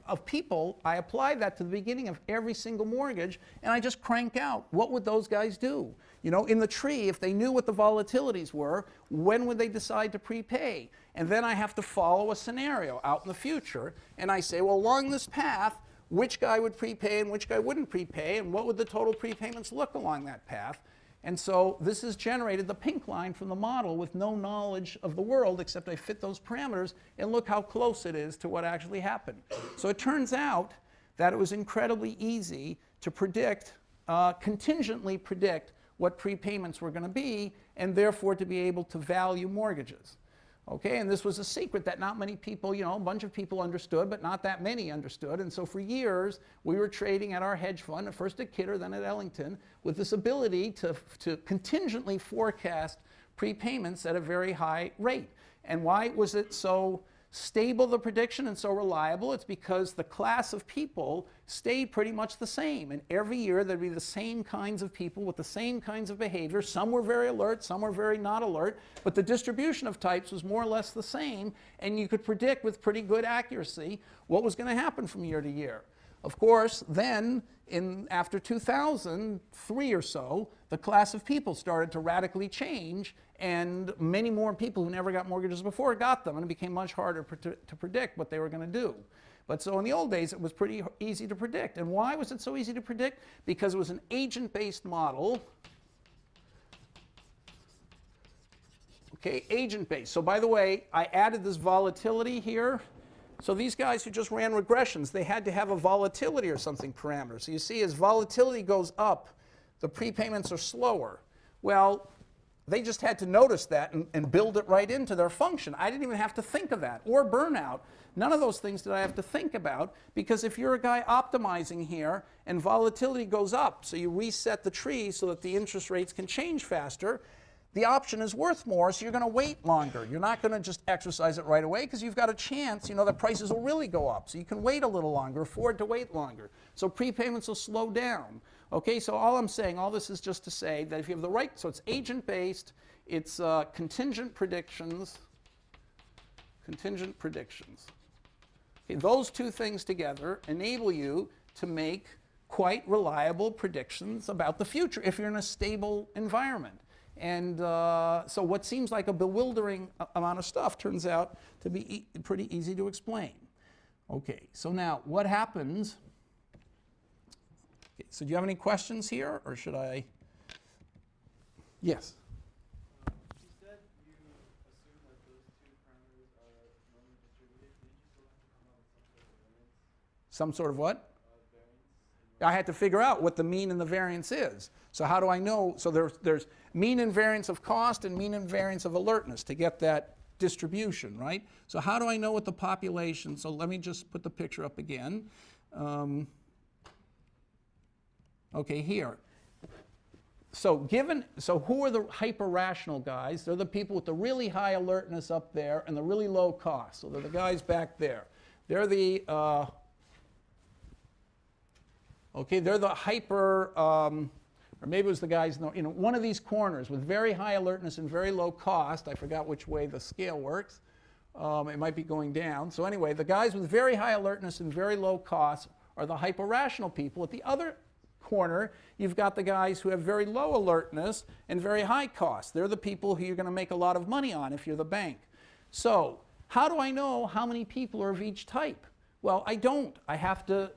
of people, I apply that to the beginning of every single mortgage, and I just crank out what would those guys do. In the tree, if they knew what the volatilities were, when would they decide to prepay? And then I have to follow a scenario out in the future, and I say, well, along this path, which guy would prepay and which guy wouldn't prepay, and what would the total prepayments look along that path. And so this has generated the pink line from the model with no knowledge of the world, except I fit those parameters, and look how close it is to what actually happened. So it turns out that it was incredibly easy to predict, contingently predict what prepayments were going to be, and therefore to be able to value mortgages. Okay, and this was a secret that not many people, you know, a bunch of people understood, but not that many understood. And so for years, we were trading at our hedge fund, at first at Kidder, then at Ellington, with this ability to contingently forecast prepayments at a very high rate. And why was it so stable, the prediction, and so reliable? It's because the class of people stayed pretty much the same. And every year there'd be the same kinds of people with the same kinds of behavior. Some were very alert, some were very not alert, but the distribution of types was more or less the same, and you could predict with pretty good accuracy what was going to happen from year to year. Of course, then, after 2003 or so, the class of people started to radically change, and many more people who never got mortgages before got them, and it became much harder to predict what they were going to do. But so in the old days, it was pretty easy to predict. And why was it so easy to predict? Because it was an agent-based model. Okay, agent-based. So by the way, I added this volatility here. So these guys who just ran regressions, they had to have a volatility or something parameter. So you see, as volatility goes up, the prepayments are slower. Well, they just had to notice that and build it right into their function. I didn't even have to think of that. Or burnout. None of those things did I have to think about, because if you're a guy optimizing here and volatility goes up, so you reset the tree so that the interest rates can change faster, the option is worth more, so you're going to wait longer. You're not going to just exercise it right away, because you've got a chance, you know, that prices will really go up. So you can wait a little longer, afford to wait longer. So prepayments will slow down. Okay, so all I'm saying, all this is just to say that if you have the right, so it's agent-based, it's contingent predictions. Okay, those two things together enable you to make quite reliable predictions about the future if you're in a stable environment. And so what seems like a bewildering amount of stuff turns out to be pretty easy to explain. Okay, so now what happens? Okay, so do you have any questions here, or should I? Yes? You said you assume that those two parameters are normally distributed. Did you still have to come up with some sort of variance? Some sort of what? Variance? I had to figure out what the mean and the variance is. So how do I know? So there's mean and variance of cost and mean and variance of alertness to get that distribution, right? So how do I know what the population? So let me just put the picture up again. Okay, here. So who are the hyper-rational guys? They're the people with the really high alertness up there and the really low cost. So they're the guys back there. They're the they're the hyper, or maybe it was the guys in one of these corners with very high alertness and very low cost. I forgot which way the scale works. It might be going down. So anyway, the guys with very high alertness and very low cost are the hyper-rational people. At the other corner, you've got the guys who have very low alertness and very high cost. They're the people who you're going to make a lot of money on if you're the bank. So how do I know how many people are of each type? Well, I don't. I have to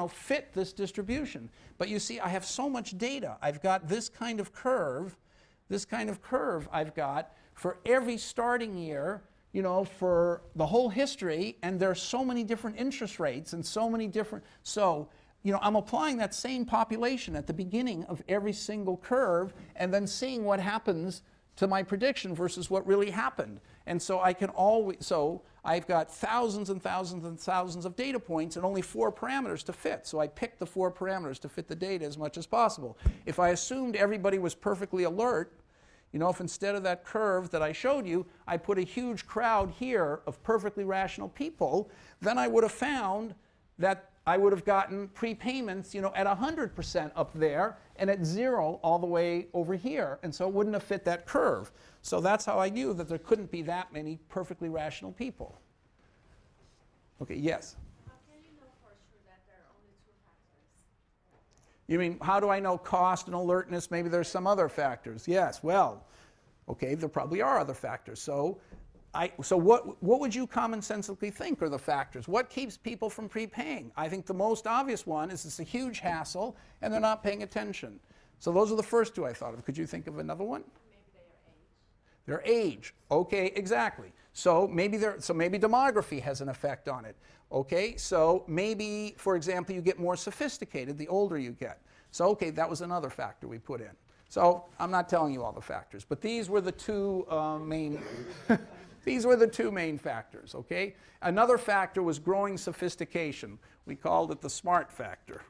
fit this distribution. But you see, I have so much data. I've got this kind of curve I've got for every starting year, for the whole history, and there are so many different interest rates and so many different, I'm applying that same population at the beginning of every single curve and then seeing what happens to my prediction versus what really happened. And so I can always, I've got thousands and thousands and thousands of data points and only 4 parameters to fit. So I picked the 4 parameters to fit the data as much as possible. If I assumed everybody was perfectly alert, if instead of that curve that I showed you, I put a huge crowd here of perfectly rational people, then I would have found that I would have gotten prepayments, at 100% up there and at 0 all the way over here. And so it wouldn't have fit that curve. So that's how I knew that there couldn't be that many perfectly rational people. Okay, yes? How can you know for sure that there are only 2 factors? You mean, how do I know cost and alertness? Maybe there's some other factors. Yes, well, okay, there probably are other factors. So So what would you commonsensically think are the factors? What keeps people from prepaying? I think the most obvious one is it's a huge hassle and they're not paying attention. So those are the first two I thought of. Could you think of another one? Their age. Okay, exactly. So maybe demography has an effect on it. Okay, so maybe, for example, you get more sophisticated the older you get. So okay, that was another factor we put in. So I'm not telling you all the factors, but these were the two main. These were the two main factors. Okay. Another factor was growing sophistication. We called it the smart factor.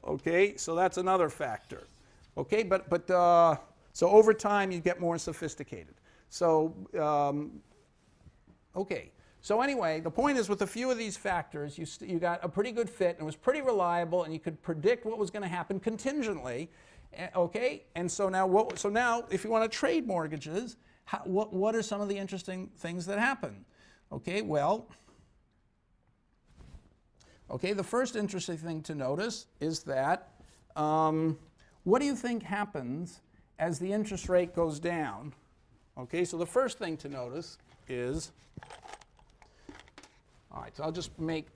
Okay, so that's another factor. Okay, so over time you get more sophisticated. So okay. So anyway, the point is with a few of these factors, you got a pretty good fit, and it was pretty reliable, and you could predict what was going to happen contingently. Okay, and so now, if you want to trade mortgages, what are some of the interesting things that happen? Okay, well, okay, the first interesting thing to notice is that what do you think happens as the interest rate goes down? Okay, so the first thing to notice is, all right, so I'll just make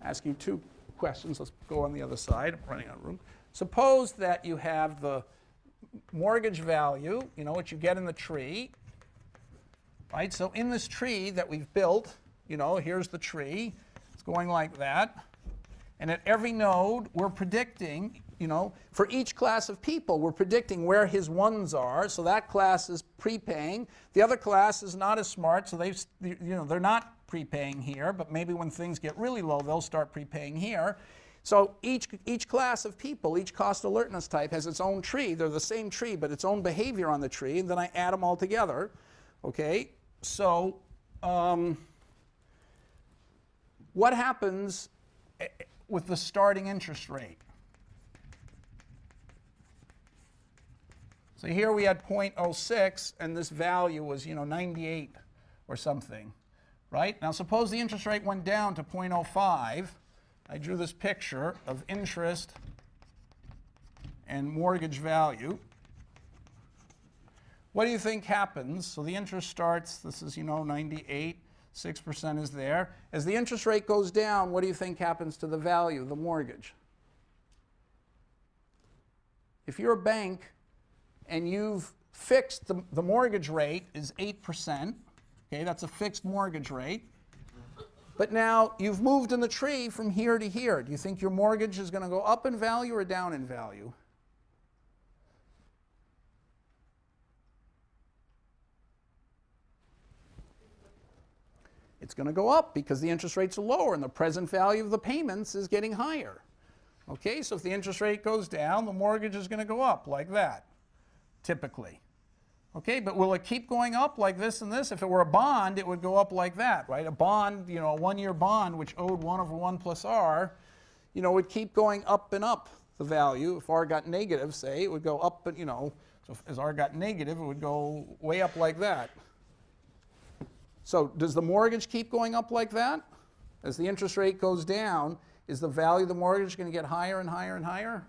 ask you two questions. Let's go on the other side. I'm running out of room. Suppose that you have the mortgage value, you know, what you get in the tree, right? So in this tree that we've built, you know, here's the tree. It's going like that. And at every node, we're predicting, you know, for each class of people, we're predicting where his ones are. So that class is prepaying. The other class is not as smart, so they're not prepaying here. But maybe when things get really low, they'll start prepaying here. So each class of people, each cost alertness type has its own tree. They're the same tree, but its own behavior on the tree. And then I add them all together. Okay, so what happens with the starting interest rate? So here we had 0.06, and this value was, you know, 98 or something, right? Now suppose the interest rate went down to 0.05. I drew this picture of interest and mortgage value. What do you think happens? So the interest starts, this is, you know, 98, 6% is there. As the interest rate goes down, what do you think happens to the value of the mortgage? If you're a bank and you've fixed the mortgage rate is 8%, okay, that's a fixed mortgage rate. But now you've moved in the tree from here to here. Do you think your mortgage is going to go up in value or down in value? It's going to go up because the interest rates are lower and the present value of the payments is getting higher. Okay, so if the interest rate goes down, the mortgage is going to go up like that, typically. Okay, but will it keep going up like this and this? If it were a bond, it would go up like that, right? A bond, you know, a one-year bond, which owed 1 over 1 plus r, you know, would keep going up and up, the value. If r got negative, say, it would go up, and, you know, so as r got negative, it would go way up like that. So does the mortgage keep going up like that? As the interest rate goes down, is the value of the mortgage going to get higher and higher and higher?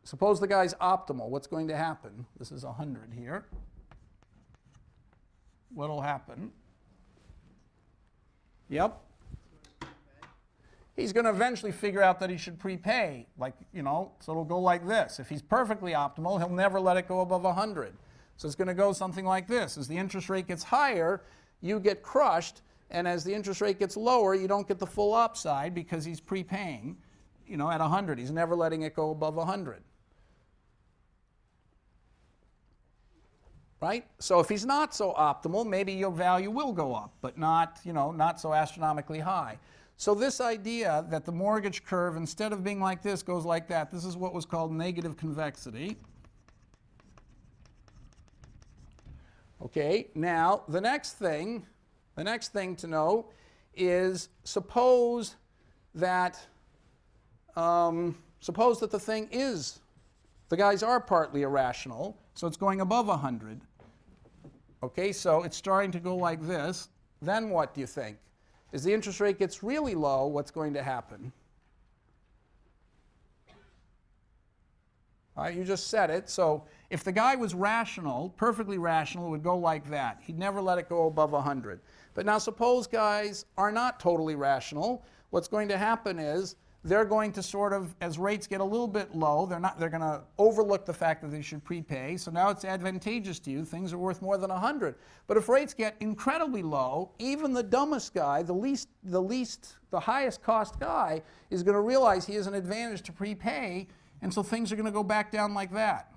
Suppose the guy's optimal. What's going to happen? This is 100 here. What'll happen? Yep. He's going to eventually figure out that he should prepay. Like, you know, so it'll go like this. If he's perfectly optimal, he'll never let it go above 100. So it's going to go something like this. As the interest rate gets higher, you get crushed. And as the interest rate gets lower, you don't get the full upside because he's prepaying, you know, at 100. He's never letting it go above 100. Right? So if he's not so optimal, maybe your value will go up, but not, you know, not so astronomically high. So this idea that the mortgage curve, instead of being like this, goes like that, this is what was called negative convexity. Okay, now the next thing to know is suppose that the thing is, the guys are partly irrational, so it's going above 100. Okay, so it's starting to go like this. Then what do you think? As the interest rate gets really low, what's going to happen? All right, you just said it. So if the guy was rational, perfectly rational, it would go like that. He'd never let it go above 100. But now suppose guys are not totally rational. What's going to happen is they're going to sort of, as rates get a little bit low, they're going to overlook the fact that they should prepay. So now it's advantageous to you. Things are worth more than 100. But if rates get incredibly low, even the dumbest guy, the highest cost guy, is going to realize he has an advantage to prepay, and so things are going to go back down like that.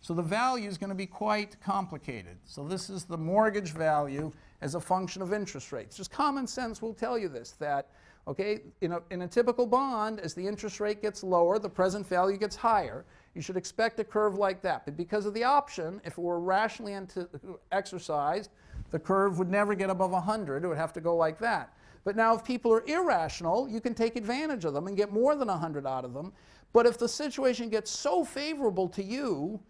So the value is going to be quite complicated. So this is the mortgage value as a function of interest rates. Just common sense will tell you this, that okay, in a typical bond, as the interest rate gets lower, the present value gets higher. You should expect a curve like that. But because of the option, if it were rationally exercised, the curve would never get above 100. It would have to go like that. But now if people are irrational, you can take advantage of them and get more than 100 out of them. But if the situation gets so favorable to you,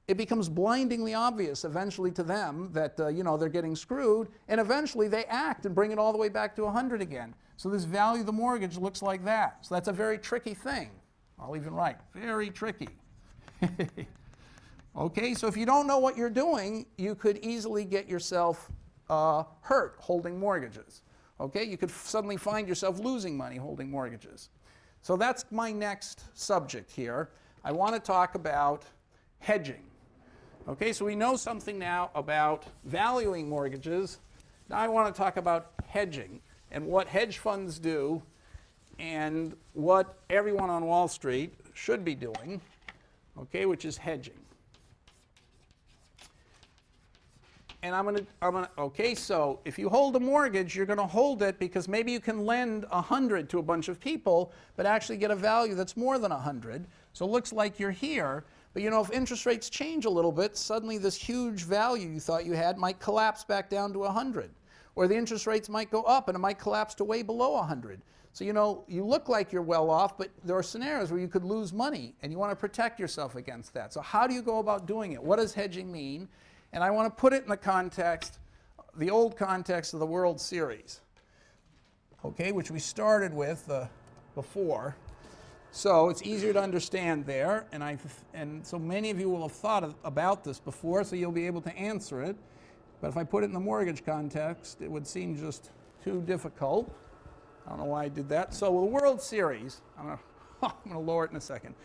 it becomes blindingly obvious eventually to them that they're getting screwed, and eventually they act and bring it all the way back to 100 again. So this value of the mortgage looks like that. So that's a very tricky thing. I'll even write, very tricky. Okay, so if you don't know what you're doing, you could easily get yourself hurt holding mortgages. Okay, you could suddenly find yourself losing money holding mortgages. So that's my next subject here. I want to talk about hedging. Okay, so we know something now about valuing mortgages. Now I want to talk about hedging and what hedge funds do and what everyone on Wall Street should be doing, okay, which is hedging. And okay, so if you hold a mortgage, you're going to hold it because maybe you can lend 100 to a bunch of people, but actually get a value that's more than 100. So it looks like you're here. But if interest rates change a little bit, suddenly this huge value you thought you had might collapse back down to 100. Or the interest rates might go up and it might collapse to way below 100. So you look like you're well off, but there are scenarios where you could lose money, and you want to protect yourself against that. So how do you go about doing it? What does hedging mean? And I want to put it in the context, the old context of the World Series, okay, which we started with before. So it's easier to understand there, and so many of you will have thought about this before, so you'll be able to answer it. But if I put it in the mortgage context, it would seem just too difficult. I don't know why I did that. So the World Series, I'm going to lower it in a second.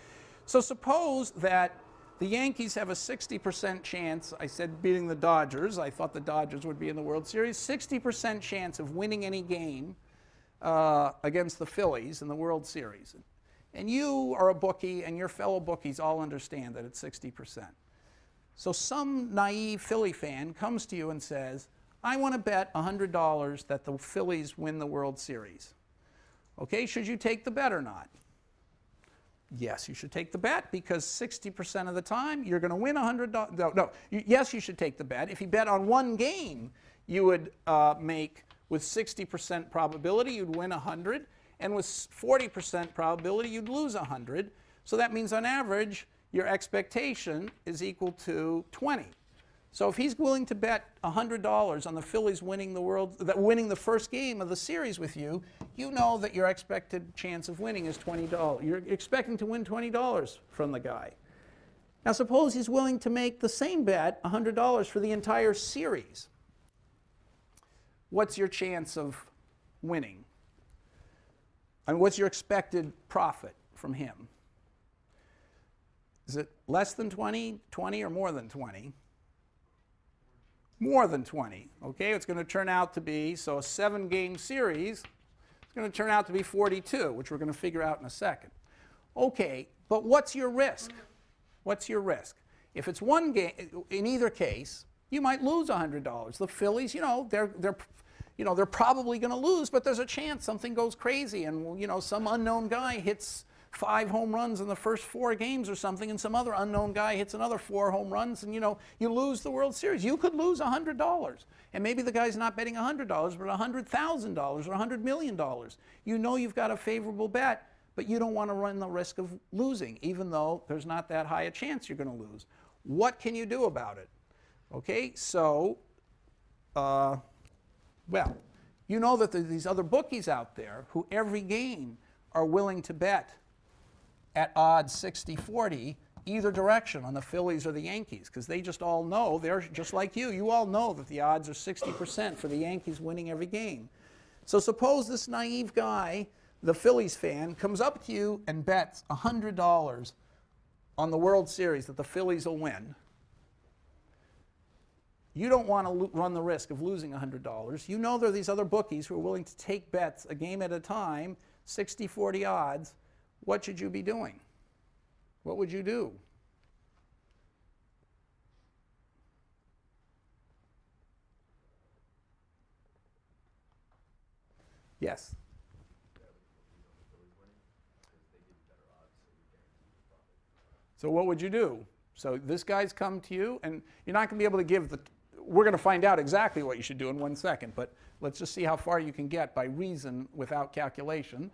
So suppose that the Yankees have a 60% chance, I said beating the Dodgers, I thought the Dodgers would be in the World Series, 60% chance of winning any game against the Phillies in the World Series. And you are a bookie, and your fellow bookies all understand that it's 60%. So some naive Philly fan comes to you and says, I want to bet $100 that the Phillies win the World Series. Okay, should you take the bet or not? Yes, you should take the bet, because 60% of the time you're going to win $100. Yes, you should take the bet. If you bet on one game, you would make, with 60% probability, you'd win 100. And with 40% probability, you'd lose 100. So that means on average, your expectation is equal to 20. So if he's willing to bet $100 on the Phillies winning the first game of the series with you, you know that your expected chance of winning is $20. You're expecting to win $20 from the guy. Now suppose he's willing to make the same bet, $100 for the entire series. What's your chance of winning? I mean, what's your expected profit from him? Is it less than 20, 20, or more than 20? More than 20. Okay, it's going to turn out to be, so a 7-game series, it's going to turn out to be 42, which we're going to figure out in a second. Okay, but what's your risk? What's your risk? If it's one game, in either case, you might lose $100. The Phillies, they're probably going to lose, but there's a chance something goes crazy and some unknown guy hits 5 home runs in the first 4 games or something, and some other unknown guy hits another 4 home runs, and you lose the World Series. You could lose $100, and maybe the guy's not betting $100, but $100,000 or $100 million. You know you've got a favorable bet, but you don't want to run the risk of losing, even though there's not that high a chance you're going to lose. What can you do about it? Okay, so well, you know that there's these other bookies out there who every game are willing to bet at odds 60-40 either direction on the Phillies or the Yankees because they just all know, they're just like you. You all know that the odds are 60% for the Yankees winning every game. So suppose this naive guy, the Phillies fan, comes up to you and bets $100 on the World Series that the Phillies will win. You don't want to run the risk of losing $100. You know there are these other bookies who are willing to take bets a game at a time, 60-40 odds. What should you be doing? What would you do? Yes? So what would you do? So this guy's come to you, and you're not going to be able to give the... We're going to find out exactly what you should do in 1 second, but let's just see how far you can get by reason without calculation.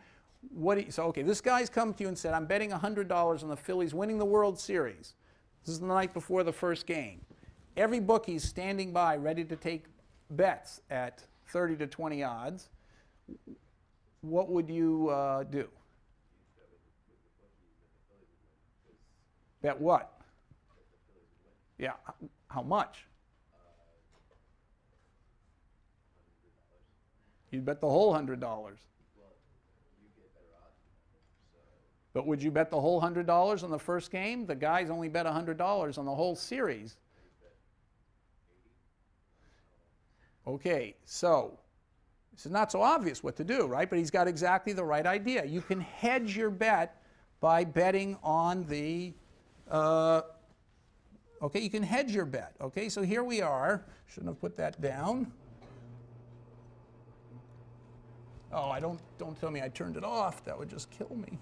So, okay, this guy's come to you and said, I'm betting $100 on the Phillies winning the World Series. This is the night before the first game. Every bookie's standing by ready to take bets at 30 to 20 odds. What would you do? Bet what? Yeah, how much? You'd bet the whole $100. But would you bet the whole $100 on the first game? The guys only bet $100 on the whole series. Okay, so this is not so obvious what to do, right? But he's got exactly the right idea. You can hedge your bet by betting on the... okay, you can hedge your bet. Okay, so here we are. Shouldn't have put that down. Oh, don't tell me I turned it off. That would just kill me.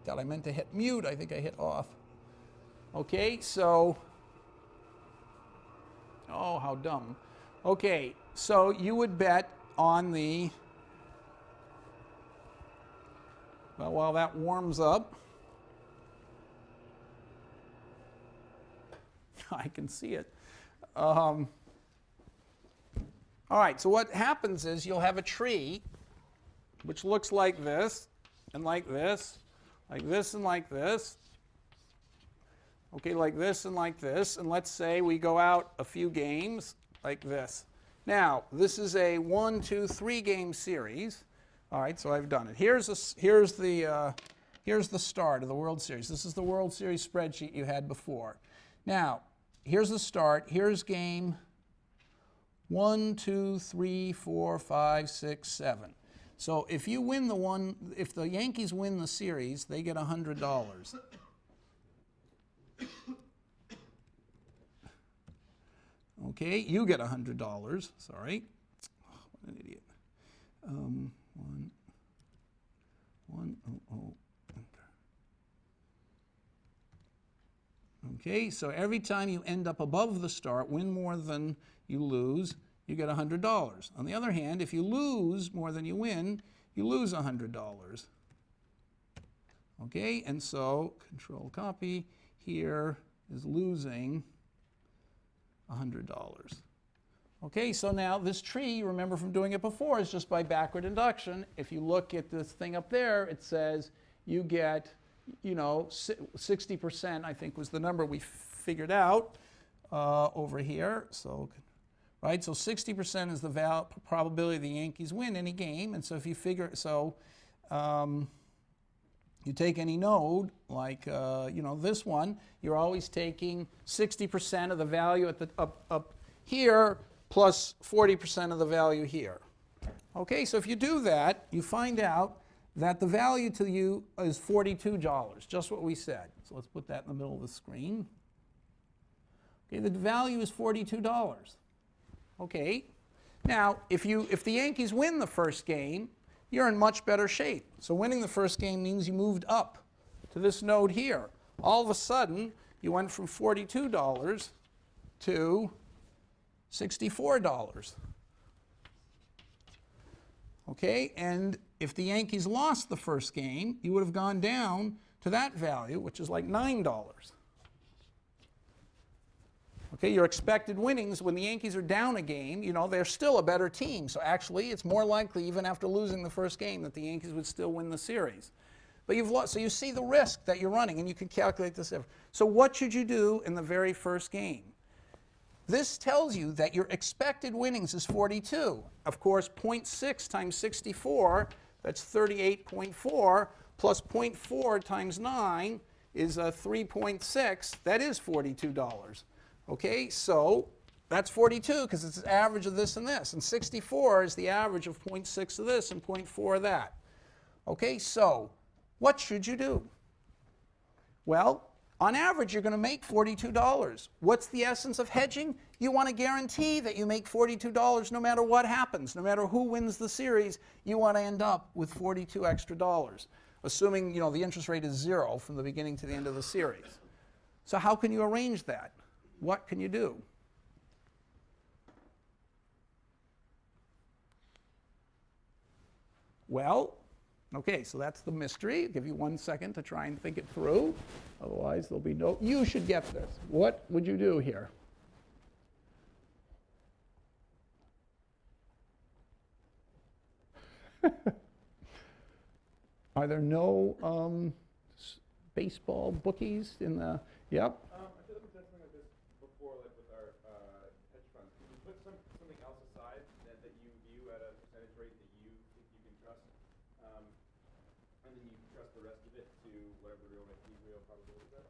God, I meant to hit mute. I think I hit off. Okay, so, oh, how dumb. Okay, so you would bet on the, well, while that warms up, I can see it. All right, so what happens is you'll have a tree which looks like this, and like this, like this and like this. Okay, like this and like this. And let's say we go out a few games like this. Now, this is a 1, 2, 3 game series. All right, so I've done it. Here's the start of the World Series. This is the World Series spreadsheet you had before. Now, here's the start. Here's game 1, 2, 3, 4, 5, 6, 7. So if you win if the Yankees win the series, they get $100. Okay, you get $100. Sorry. Oh, what an idiot. Okay, so every time you end up above the start, win more than you lose, you get $100. On the other hand, if you lose more than you win, you lose $100. Okay, and so control copy here is losing $100. Okay, so now this tree, you remember from doing it before, is just by backward induction. If you look at this thing up there, it says you get, 60%, I think was the number we figured out over here. So, right, so 60% is the probability the Yankees win any game. And so if you figure, you take any node, like, this one, you're always taking 60% of the value at the up here plus 40% of the value here. Okay, so if you do that, you find out that the value to you is $42, just what we said. So let's put that in the middle of the screen. Okay, the value is $42. Okay, now if the Yankees win the first game, you're in much better shape. So winning the first game means you moved up to this node here. All of a sudden, you went from $42 to $64. Okay, and if the Yankees lost the first game, you would have gone down to that value, which is like $9. Okay, your expected winnings when the Yankees are down a game, they're still a better team. So actually, it's more likely, even after losing the first game, that the Yankees would still win the series. But you've lost, so you see the risk that you're running, and you can calculate this. So what should you do in the very first game? This tells you that your expected winnings is 42. Of course, 0.6 times 64, that's 38.4, plus 0.4 times 9 is 3.6. That is $42. Okay, so that's 42 because it's the average of this and this. And 64 is the average of 0.6 of this and 0.4 of that. Okay, so what should you do? Well, on average, you're going to make $42. What's the essence of hedging? You want to guarantee that you make $42 no matter what happens. No matter who wins the series, you want to end up with $42 extra dollars, assuming the interest rate is 0 from the beginning to the end of the series. So how can you arrange that? What can you do? Well, okay, so that's the mystery. I'll give you 1 second to try and think it through. Otherwise, there'll be no... You should get this. What would you do here? Are there no baseball bookies in the... Yep. I feel like we've done something like this before, like with our hedge funds. Can you put something else aside that you view at a percentage rate that you think you can trust, and then you trust the rest of it to whatever the real probabilities are?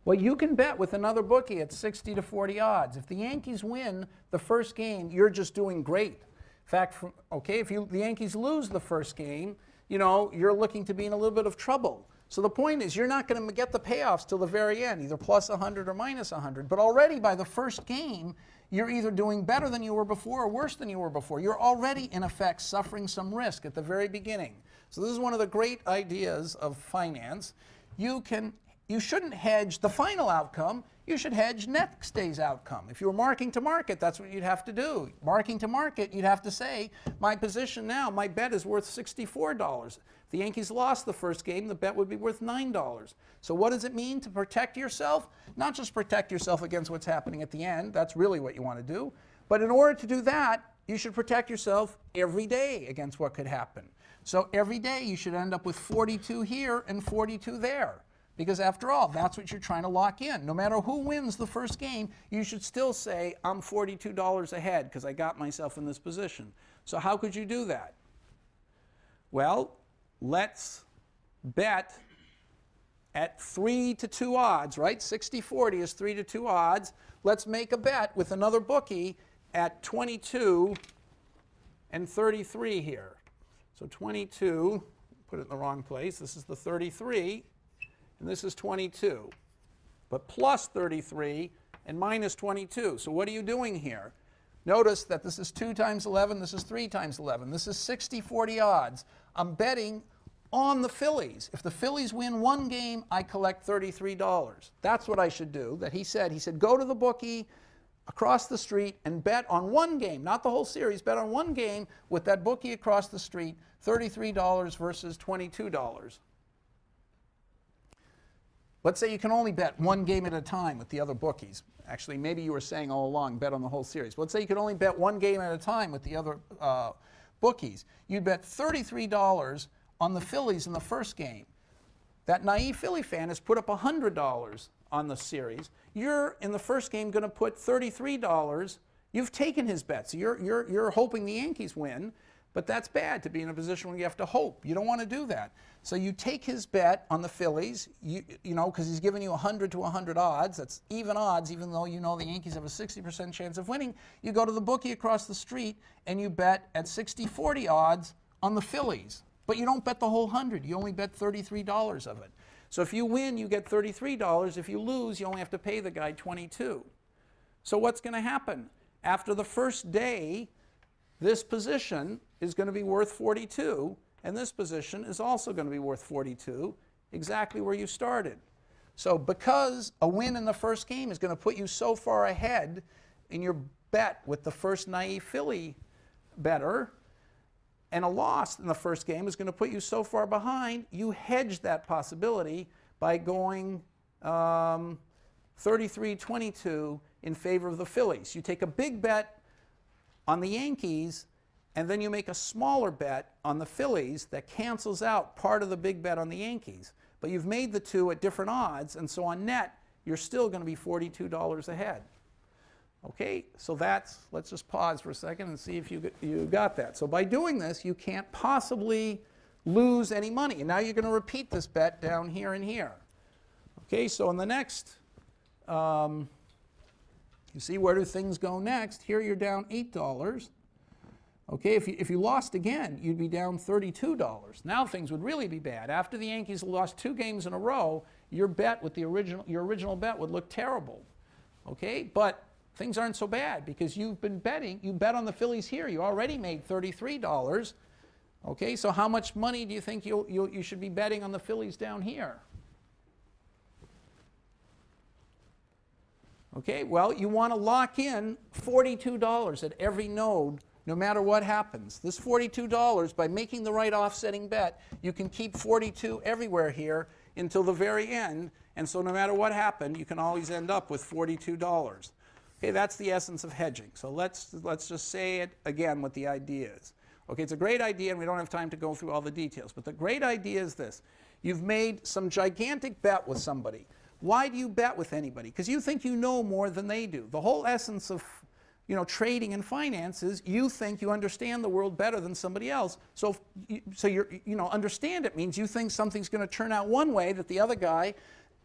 Well, you can bet with another bookie at 60 to 40 odds. If the Yankees win the first game, you're just doing great. In fact, if the Yankees lose the first game, you're looking to be in a little bit of trouble. So the point is, you're not going to get the payoffs till the very end, either plus 100 or minus 100. But already by the first game, you're either doing better than you were before or worse than you were before. You're already, in effect, suffering some risk at the very beginning. So this is one of the great ideas of finance. You shouldn't hedge the final outcome. You should hedge next day's outcome. If you were marking to market, that's what you'd have to do. Marking to market, you'd have to say, my position now, my bet is worth $64. If the Yankees lost the first game, the bet would be worth $9. So what does it mean to protect yourself? Not just protect yourself against what's happening at the end. That's really what you want to do. But in order to do that, you should protect yourself every day against what could happen. So every day you should end up with 42 here and 42 there. Because after all, that's what you're trying to lock in. No matter who wins the first game, you should still say, I'm $42 ahead because I got myself in this position. So how could you do that? Well, let's bet at 3 to 2 odds, right? 60-40 is 3 to 2 odds. Let's make a bet with another bookie at 22 and 33 here. So 22, put it in the wrong place. This is the 33. And this is 22, but plus 33 and minus 22. So what are you doing here? Notice that this is 2 times 11, this is 3 times 11. This is 60-40 odds. I'm betting on the Phillies. If the Phillies win one game, I collect $33. That's what I should do. That he said, go to the bookie across the street and bet on one game, not the whole series, bet on one game with that bookie across the street, $33 versus $22. Let's say you can only bet one game at a time with the other bookies. Actually, maybe you were saying all along, bet on the whole series. But let's say you could only bet one game at a time with the other bookies. You'd bet $33 on the Phillies in the first game. That naive Philly fan has put up $100 on the series. You're, in the first game, going to put $33. You've taken his bet. So you're hoping the Yankees win. But that's bad, to be in a position where you have to hope. You don't want to do that. So you take his bet on the Phillies, because he's given you 100 to 100 odds. That's even odds, even though you know the Yankees have a 60% chance of winning. You go to the bookie across the street and you bet at 60-40 odds on the Phillies. But you don't bet the whole 100. You only bet $33 of it. So if you win, you get $33. If you lose, you only have to pay the guy $22. So what's going to happen? After the first day, this position is going to be worth 42, and this position is also going to be worth 42, exactly where you started. So because a win in the first game is going to put you so far ahead in your bet with the first naive Philly bettor, and a loss in the first game is going to put you so far behind, you hedge that possibility by going 33-22 in favor of the Phillies. You take a big bet on the Yankees, and then you make a smaller bet on the Phillies that cancels out part of the big bet on the Yankees. But you've made the two at different odds, and so on net, you're still going to be $42 ahead. Okay, so that's, let's just pause for a second and see if you got that. So by doing this, you can't possibly lose any money. And now you're going to repeat this bet down here and here. Okay, so in the next, you see where do things go next? Here you're down $8. Okay, if you lost again, you'd be down $32. Now things would really be bad. After the Yankees lost 2 games in a row, your bet with your original bet would look terrible. Okay, but things aren't so bad because you've been betting. You bet on the Phillies here. You already made $33. Okay, so how much money do you think you should be betting on the Phillies down here? Okay, well, you want to lock in $42 at every node no matter what happens. This $42, by making the right offsetting bet, you can keep $42 everywhere here until the very end. And so no matter what happened, you can always end up with $42. Okay, that's the essence of hedging. So let's just say it again what the idea is. Okay, it's a great idea, and we don't have time to go through all the details. But the great idea is this. You've made some gigantic bet with somebody. Why do you bet with anybody? Because you think you know more than they do. The whole essence of trading and finance is you think you understand the world better than somebody else. So understand it means you think something's going to turn out one way that the other guy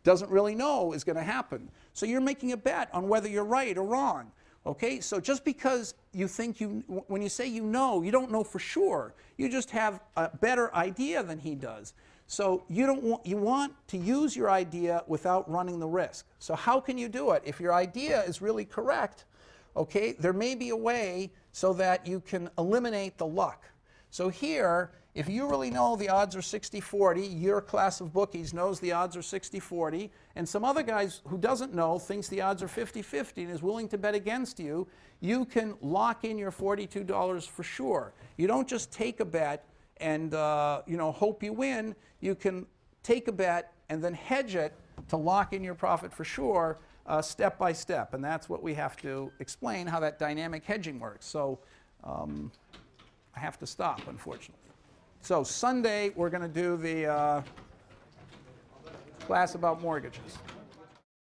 doesn't really know is going to happen. So you're making a bet on whether you're right or wrong. Okay, so just because you think when you say you don't know for sure. You just have a better idea than he does. So you want to use your idea without running the risk. So how can you do it? If your idea is really correct, okay, there may be a way so that you can eliminate the luck. So here, if you really know the odds are 60-40, your class of bookies knows the odds are 60-40, and some other guys who doesn't know thinks the odds are 50-50 and is willing to bet against you, you can lock in your $42 for sure. You don't just take a bet and hope you win. You can take a bet and then hedge it to lock in your profit for sure, step by step. And that's what we have to explain, how that dynamic hedging works. So I have to stop, unfortunately. So Sunday, we're going to do the class about mortgages.